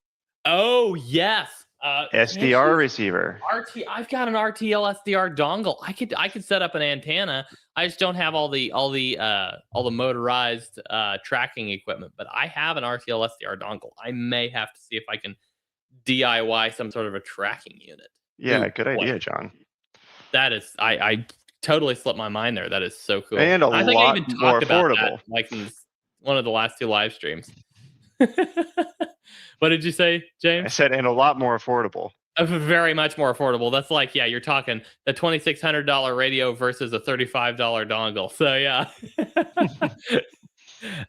oh yes, SDR receiver. I've got an RTL SDR dongle. I could set up an antenna. I just don't have all the motorized tracking equipment, but I have an RTL SDR dongle. I may have to see if I can DIY some sort of a tracking unit. Yeah, Ooh, good idea, John. That is, I totally slipped my mind there. That is so cool. And a I think lot I even more talked about affordable. that, like in one of the last 2 live streams. What did you say, I James? said, and a lot more affordable. Very much more affordable. That's like, yeah, you're talking the $2,600 radio versus a $35 dongle. So yeah,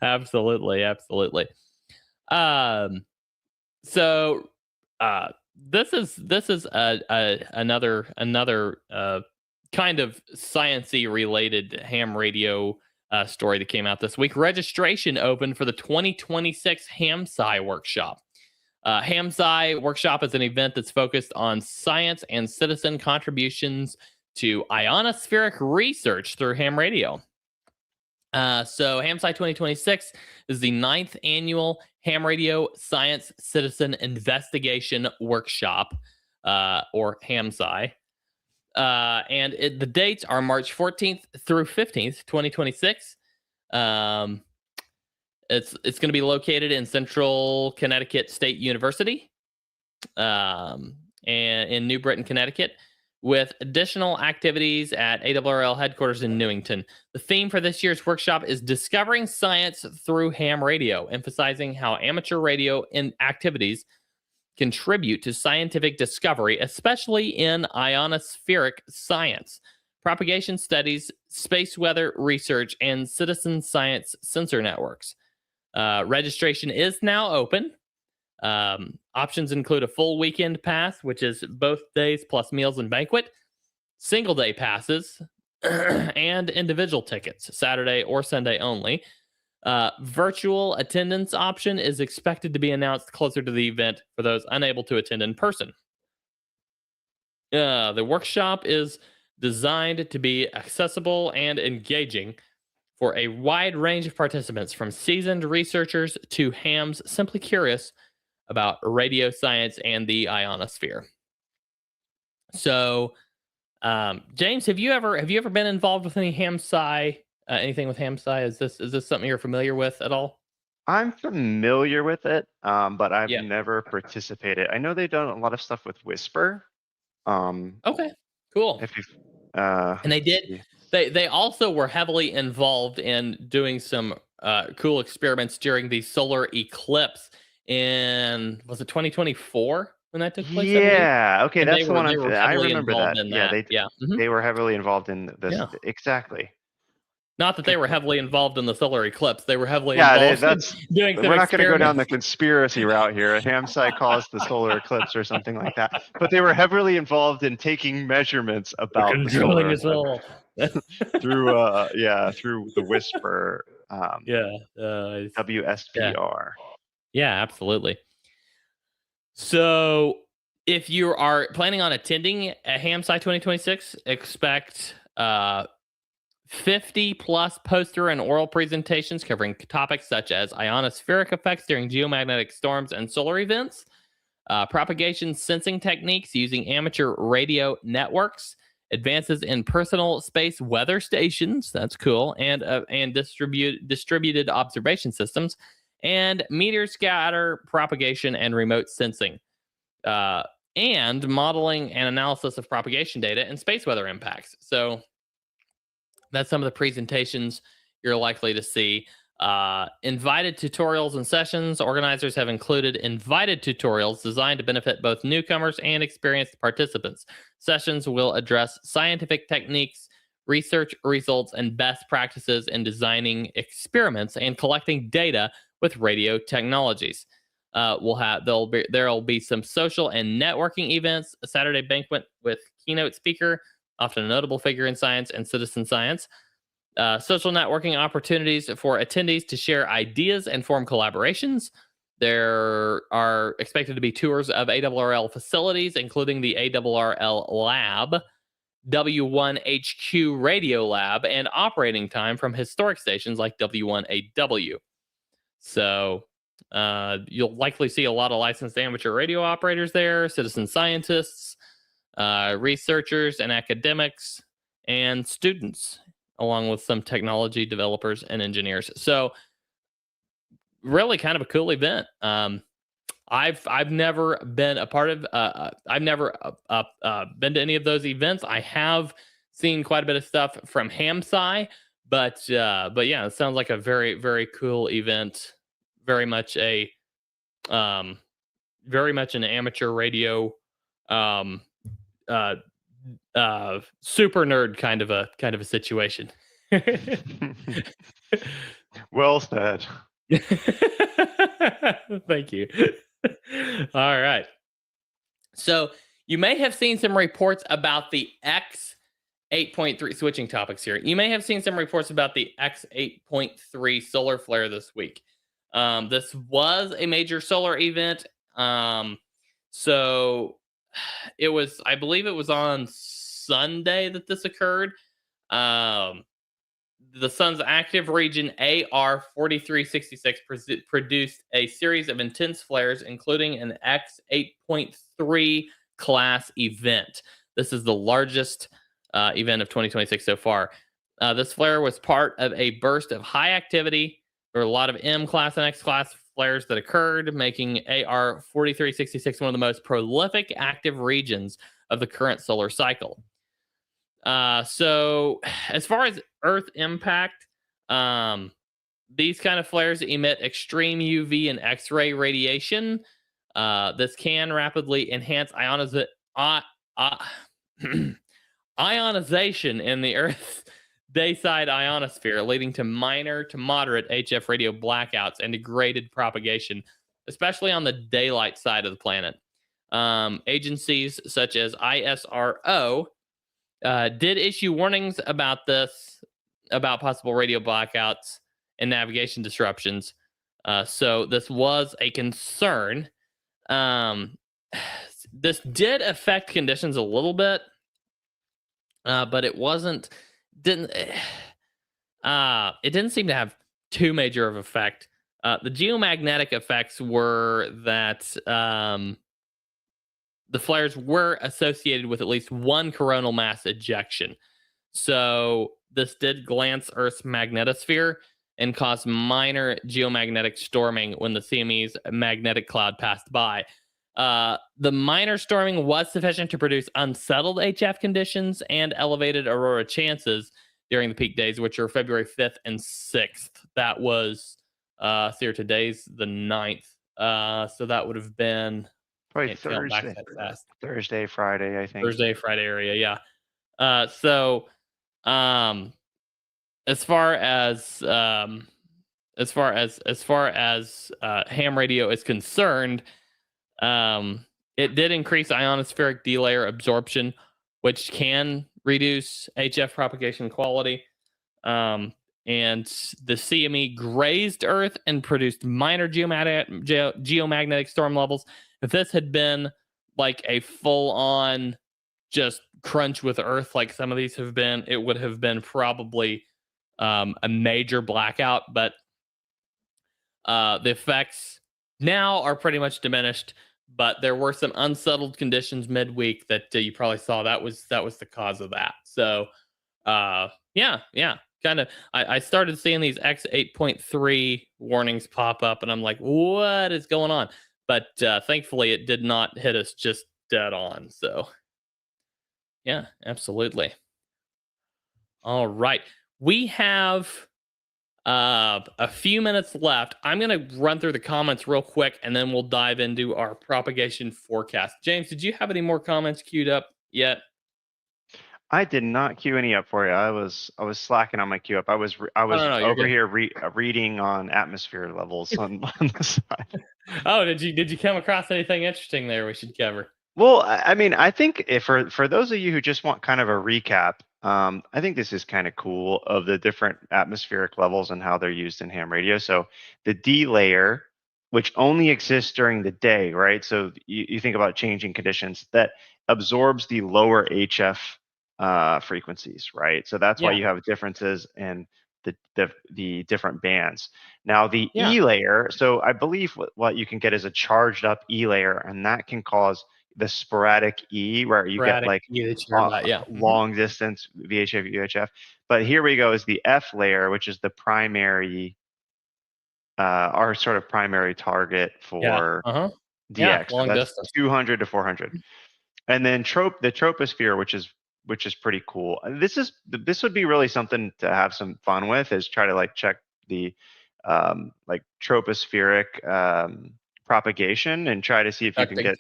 absolutely. So this is another kind of sciencey related ham radio story that came out this week. Registration opened for the 2026 HamSci workshop. HamSci workshop is an event that's focused on science and citizen contributions to ionospheric research through ham radio. So HamSci 2026 is the 9th annual ham radio science citizen investigation workshop, or HamSci. And the dates are March 14th through 15th, 2026. It's going to be located in Central Connecticut State University, and in New Britain, Connecticut, with additional activities at ARRL headquarters in Newington. The theme for this year's workshop is Discovering Science Through Ham Radio, emphasizing how amateur radio activities contribute to scientific discovery, especially in ionospheric science, propagation studies, space weather research, and citizen science sensor networks. Registration is now open. Options include a full weekend pass, which is both days plus meals and banquet, single day passes, and individual tickets, Saturday or Sunday only. Virtual attendance option is expected to be announced closer to the event for those unable to attend in person. The workshop is designed to be accessible and engaging for a wide range of participants, from seasoned researchers to hams simply curious about radio science and the ionosphere. So, James, have you ever been involved with any HamSci? Anything with HamSci? Is this something you're familiar with at all? I'm familiar with it, but I've Yeah. never participated. I know they've done a lot of stuff with Whisper. Okay, cool. If you've, And they did. They also were heavily involved in doing some cool experiments during the solar eclipse in, was it 2024 when that took place? Yeah. Okay, And that's the one. they were I heavily remember involved that. in Yeah, that. Yeah. Mhm. they were heavily involved in this. Yeah. Exactly. Not that they were heavily involved in the solar eclipse. They were heavily Yeah, involved in doing some we're not going to go down the experiments. conspiracy route here. HamSci caused the solar eclipse or something like that. But they were heavily involved in taking measurements about the Controlling solar us all. through the Whisper WSPR. Yeah, absolutely. So if you are planning on attending a HamSci 2026, expect 50 plus poster and oral presentations covering topics such as ionospheric effects during geomagnetic storms and solar events, propagation sensing techniques using amateur radio networks, advances in personal space weather stations, that's cool, and distributed observation systems, and meteor scatter propagation and remote sensing, and modeling and analysis of propagation data and space weather impacts. So that's some of the presentations you're likely to see. Invited tutorials and sessions. Organizers have included invited tutorials designed to benefit both newcomers and experienced participants. Sessions will address scientific techniques, research results, and best practices in designing experiments and collecting data with radio technologies. There'll be some social and networking events, a Saturday banquet with keynote speaker, often a notable figure in science and citizen science. Social networking opportunities for attendees to share ideas and form collaborations. There are expected to be tours of ARRL facilities, including the ARRL Lab, W1HQ Radio Lab, and operating time from historic stations like W1AW. So You'll likely see a lot of licensed amateur radio operators there, citizen scientists, researchers and academics, and students, along with some technology developers and engineers. So really kind of a cool event. I've never been a part of. I've never been to any of those events. I have seen quite a bit of stuff from HamSci, but yeah, it sounds like a very, very cool event. Very much an amateur radio, super nerd kind of a situation. Well said. Thank you. All right. So you may have seen some reports about the X 8.3, switching topics here. You may have seen some reports about the X 8.3 solar flare this week. This was a major solar event. So it was, I believe it was on Sunday that this occurred. The sun's active region AR 4366 produced a series of intense flares, including an X 8.3 class event. This is the largest event of 2026 so far. This flare was part of a burst of high activity. There were a lot of M class and X class flares that occurred, making AR 4366 one of the most prolific active regions of the current solar cycle. So as far as Earth impact, these kind of flares emit extreme UV and X-ray radiation. This can rapidly enhance ionization in the Earth's dayside ionosphere, leading to minor to moderate HF radio blackouts and degraded propagation, especially on the daylight side of the planet. Agencies such as ISRO did issue warnings about possible radio blackouts and navigation disruptions. So this was a concern. This did affect conditions a little bit, but it didn't seem to have too major of effect. The geomagnetic effects were that the flares were associated with at least one coronal mass ejection. So this did glance Earth's magnetosphere and caused minor geomagnetic storming when the CME's magnetic cloud passed by. The minor storming was sufficient to produce unsettled HF conditions and elevated aurora chances during the peak days, which are February 5th and 6th. That was, here today's the 9th. So that would have been Probably Thursday, Friday, I think. Thursday, Friday area, yeah. So as far as ham radio is concerned, it did increase ionospheric delayer absorption, which can reduce HF propagation quality. And the CME grazed Earth and produced minor geomagnetic storm levels. If this had been like a full-on just crunch with Earth, like some of these have been, it would have been probably a major blackout. But the effects now are pretty much diminished. But there were some unsettled conditions midweek that you probably saw. That was the cause of that. So, yeah. Kind of, I started seeing these X 8.3 warnings pop up, and I'm like, what is going on? But thankfully, it did not hit us just dead on. So, yeah, absolutely. All right. We have a few minutes left. I'm going to run through the comments real quick, and then we'll dive into our propagation forecast. James, did you have any more comments queued up yet? I did not queue any up for you. I was slacking on my queue up. I was over here reading on atmosphere levels on the side. Oh, did you come across anything interesting there we should cover? Well, I mean, I think for those of you who just want kind of a recap, I think this is kind of cool of the different atmospheric levels and how they're used in ham radio. So the D layer, which only exists during the day, right? So you think about changing conditions, that absorbs the lower HF frequencies, right? So that's why you have differences in the different bands. Now the Yeah. E layer, so I believe what you can get is a charged up E layer, and that can cause the sporadic E, where you get like long distance VHF, UHF. But here we go is the F layer, which is the primary, our sort of primary target for DX. Long So that's distance. 200 to 400. And then the troposphere, which is pretty cool. This would be really something to have some fun with, is try to like check the like tropospheric propagation and try to see if you can get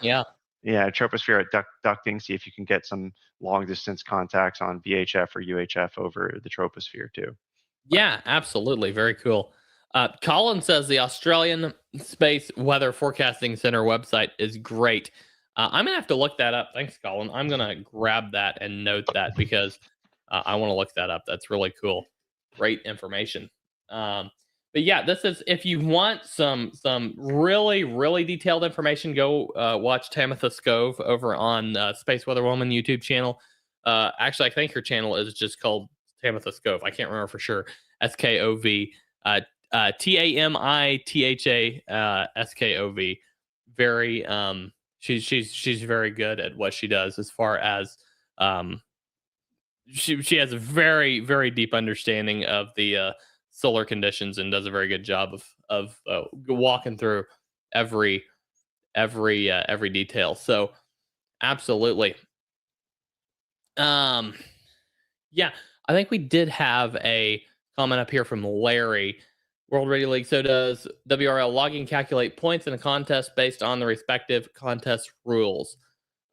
tropospheric ducting, see if you can get some long distance contacts on VHF or UHF over the troposphere too. Yeah, absolutely. Very cool. Colin says the Australian Space Weather Forecasting Center website is great. I'm going to have to look that up. Thanks, Colin. I'm going to grab that and note that because I want to look that up. That's really cool. Great information. But yeah, this is, if you want some really, really detailed information, go watch Tamitha Skov over on Space Weather Woman YouTube channel. Actually, I think her channel is just called Tamitha Skov. I can't remember for sure. SKOV. TAMITHA SKOV. Very she's very good at what she does, as far as she has a very, very deep understanding of the solar conditions, and does a very good job of walking through every detail. So absolutely. Yeah, I think we did have a comment up here from Larry. World Radio League. So does WRL logging calculate points in a contest based on the respective contest rules?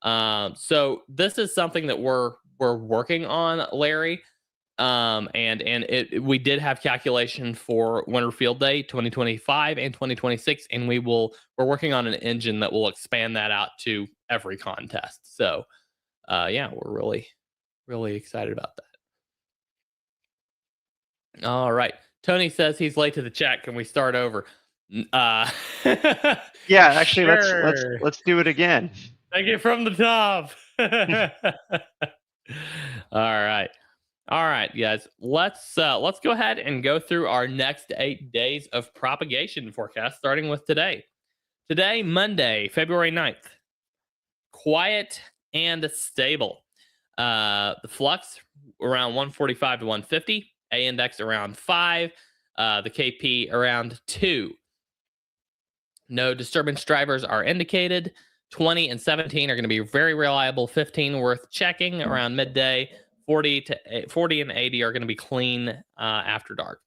So this is something that we're working on, Larry. And we did have calculation for Winter Field Day 2025 and 2026, and we're working on an engine that will expand that out to every contest. So yeah, we're really, really excited about that. All right. Tony says he's late to the chat. Can we start over? Yeah, actually, sure. let's do it again. Take it from the top. All right, guys. Let's go ahead and go through our next 8 days of propagation forecast, starting with today. Today, Monday, February 9th. Quiet and stable. The flux around 145 to 150. A index around 5, the KP around 2. No disturbance drivers are indicated. 20 and 17 are going to be very reliable. 15 worth checking around midday. 40 and 80 are going to be clean after dark.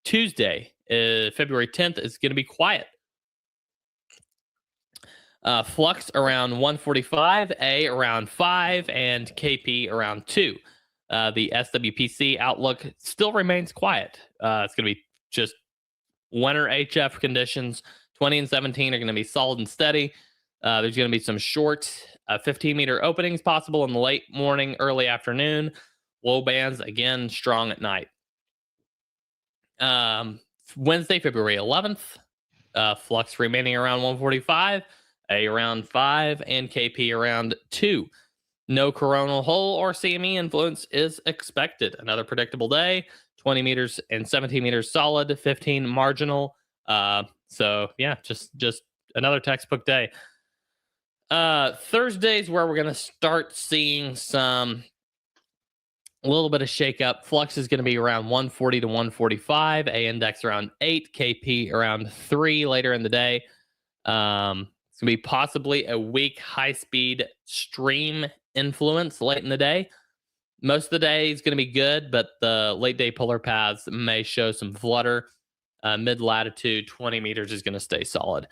Tuesday, February 10th, is going to be quiet. Flux around 145, A around 5, and KP around 2. The SWPC outlook still remains quiet. It's going to be just winter HF conditions. 20 and 17 are going to be solid and steady. There's going to be some short 15-meter openings possible in the late morning, early afternoon. Low bands, again, strong at night. Wednesday, February 11th, flux remaining around 145, A around 5, and KP around 2. No coronal hole or CME influence is expected. Another predictable day, 20 meters and 17 meters solid, 15 marginal. So yeah, just another textbook day. Thursday's where we're going to start seeing a little bit of shakeup. Flux is going to be around 140 to 145, A index around 8, KP around 3 later in the day. It's going to be possibly a weak high-speed stream influence late in the day. Most of the day is going to be good, but the late day polar paths may show some flutter. Mid latitude 20 meters is going to stay solid.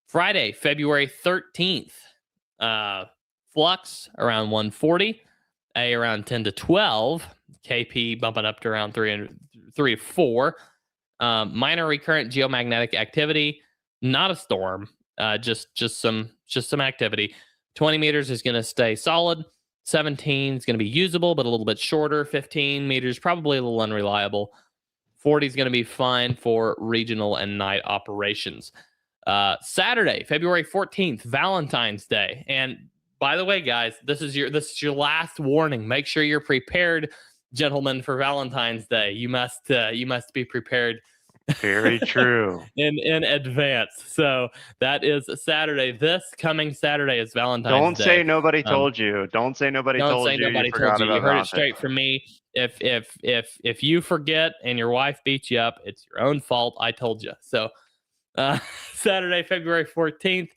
Friday, February 13th, flux around 140, A around 10 to 12, KP bumping up to around 3 to 4. Minor recurrent geomagnetic activity, not a storm, just some activity. 20 meters is going to stay solid. 17 is going to be usable, but a little bit shorter. 15 meters, probably a little unreliable. 40 is going to be fine for regional and night operations. Saturday, February 14th, Valentine's Day. And by the way, guys, this is your last warning. Make sure you're prepared gentlemen, for Valentine's Day. You must be prepared Very true. in advance. So that is Saturday. This coming Saturday is Valentine's Don't Day. say nobody told you. Don't say nobody Don't told say you. nobody You told forgot you. You about heard it Valentine's. straight from me. If you forget and your wife beats you up, it's your own fault. I told you. So Saturday, February 14th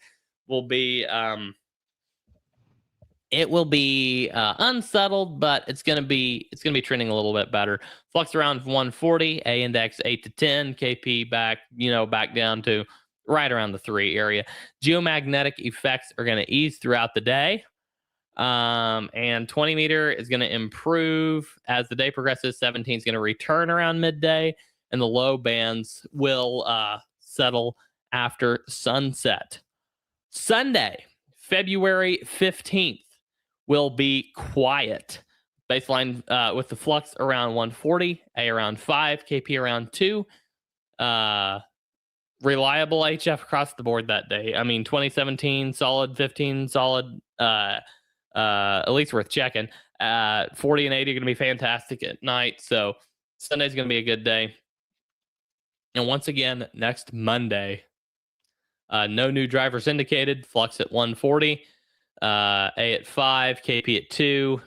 will be it will be unsettled, but it's gonna be trending a little bit better. Flux around 140, A index 8 to 10, KP back down to right around the 3 area. Geomagnetic effects are gonna ease throughout the day. And 20 meter is going to improve as the day progresses. 17 is going to return around midday, and the low bands will settle after sunset. Sunday, February 15th, will be quiet. Baseline with the flux around 140, A around 5, KP around 2. Reliable HF across the board that day. I mean, 2017 solid, 15 solid. At least worth checking. 40 and 80 are going to be fantastic at night. So Sunday's going to be a good day. And once again, next Monday, no new drivers indicated. Flux at 140, A at 5, KP at 2.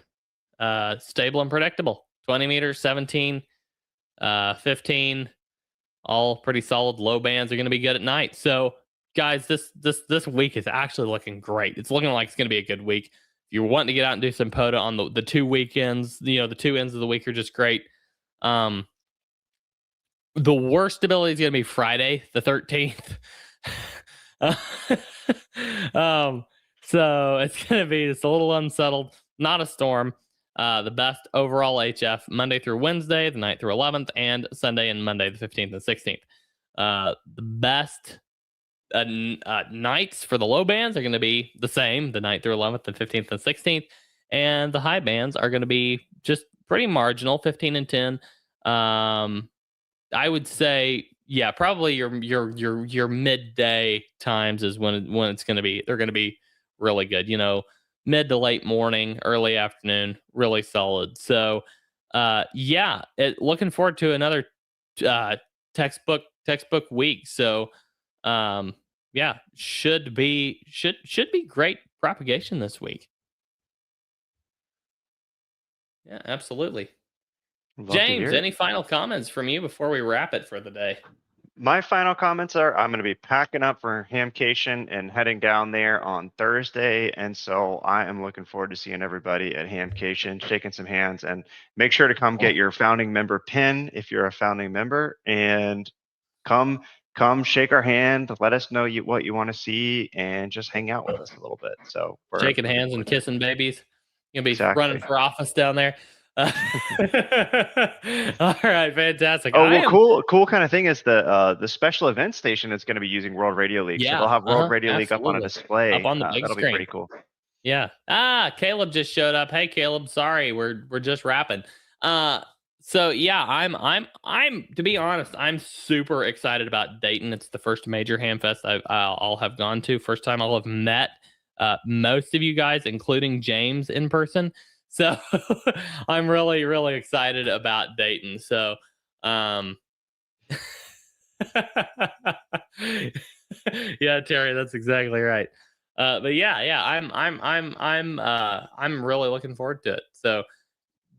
Stable and predictable. 20 meters, 17, 15, all pretty solid. Low bands are going to be good at night. So guys, this week is actually looking great. It's looking like it's going to be a good week. If you're wanting to get out and do some POTA on the 2 weekends, the 2 ends of the week are just great. The worst ability is going to be Friday, the 13th. So it's going to be just a little unsettled, not a storm. The best overall HF Monday through Wednesday, the 9th through 11th, and Sunday and Monday, the 15th and 16th. The best nights for the low bands are going to be the same, the 9th through 11th, the 15th and 16th, and the high bands are going to be just pretty marginal, 15 and 10. I would say, yeah, probably your midday times is when it's going to be. They're going to be really good. Mid to late morning, early afternoon, really solid. So, looking forward to another textbook week. So, should be great propagation this week. Yeah, absolutely. James, any final comments from you before we wrap it for the day? My final comments are I'm going to be packing up for Hamcation and heading down there on Thursday. And so I am looking forward to seeing everybody at Hamcation, shaking some hands, and make sure to come get your founding member pin if you're a founding member, and come shake our hand, let us know what you want to see, and just hang out with us a little bit. So we're shaking hands and kissing babies. You'll be Exactly. running for office down there. All right, fantastic. Oh, well, cool kind of thing is the special event station is going to be using World Radio League. Yeah, So they'll have World Radio League up on a absolutely. display. Up on the big that'll screen. be pretty cool. Yeah. Caleb just showed up. Hey, Caleb. Sorry, we're just wrapping. So yeah, I'm to be honest, I'm super excited about Dayton. It's the first major Hamfest I'll have gone to. First time I'll have met most of you guys, including James, in person. So I'm really, really excited about Dayton. So, yeah, Terry, that's exactly right. But yeah, I'm really looking forward to it. So,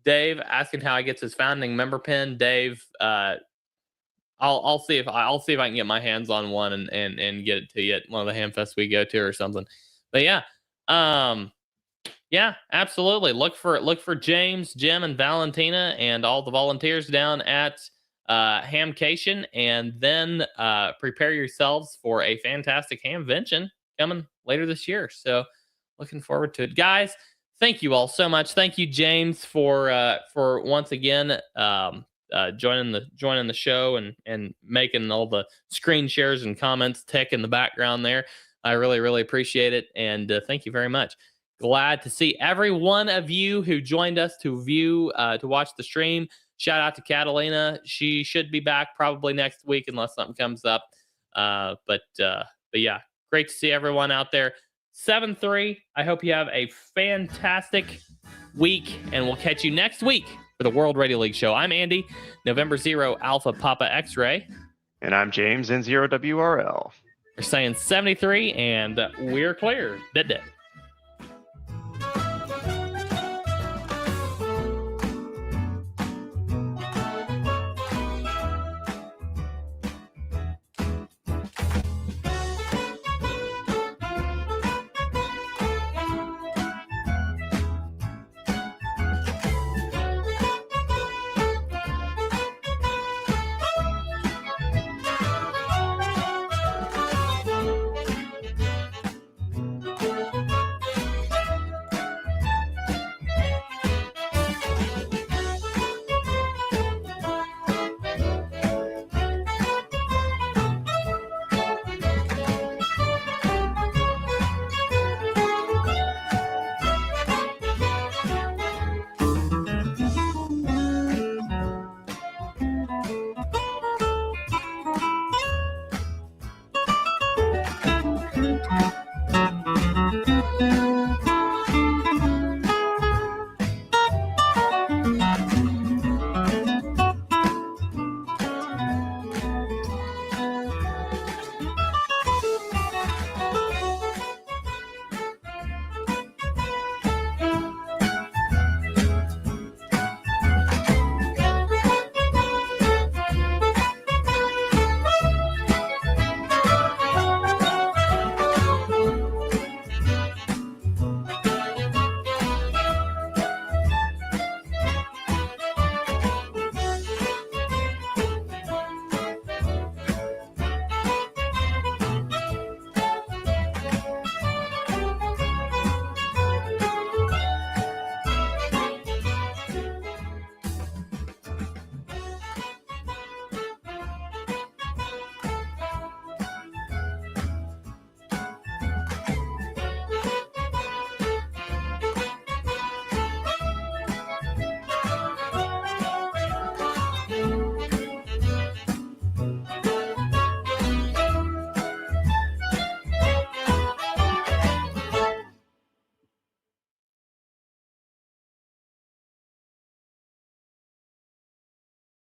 Dave asking how he gets his founding member pin. Dave, I'll see if I can get my hands on one and get it to you at one of the Hamfests we go to or something. But yeah, yeah, absolutely. Look for James, Jim, and Valentina and all the volunteers down at Hamcation, and then prepare yourselves for a fantastic Hamvention coming later this year. So looking forward to it, guys. Thank you all so much. Thank you, James, for once again joining the show and making all the screen shares and comments tick in the background there. I really, really appreciate it, and thank you very much. Glad to see every one of you who joined us to watch the stream. Shout out to Catalina. She should be back probably next week unless something comes up. But yeah, great to see everyone out there. 7-3. I hope you have a fantastic week, and we'll catch you next week for the World Radio League show. I'm Andy, November 0 Alpha Papa X-Ray. And I'm James, N0WRL. We're saying 73, and we're clear. Dead.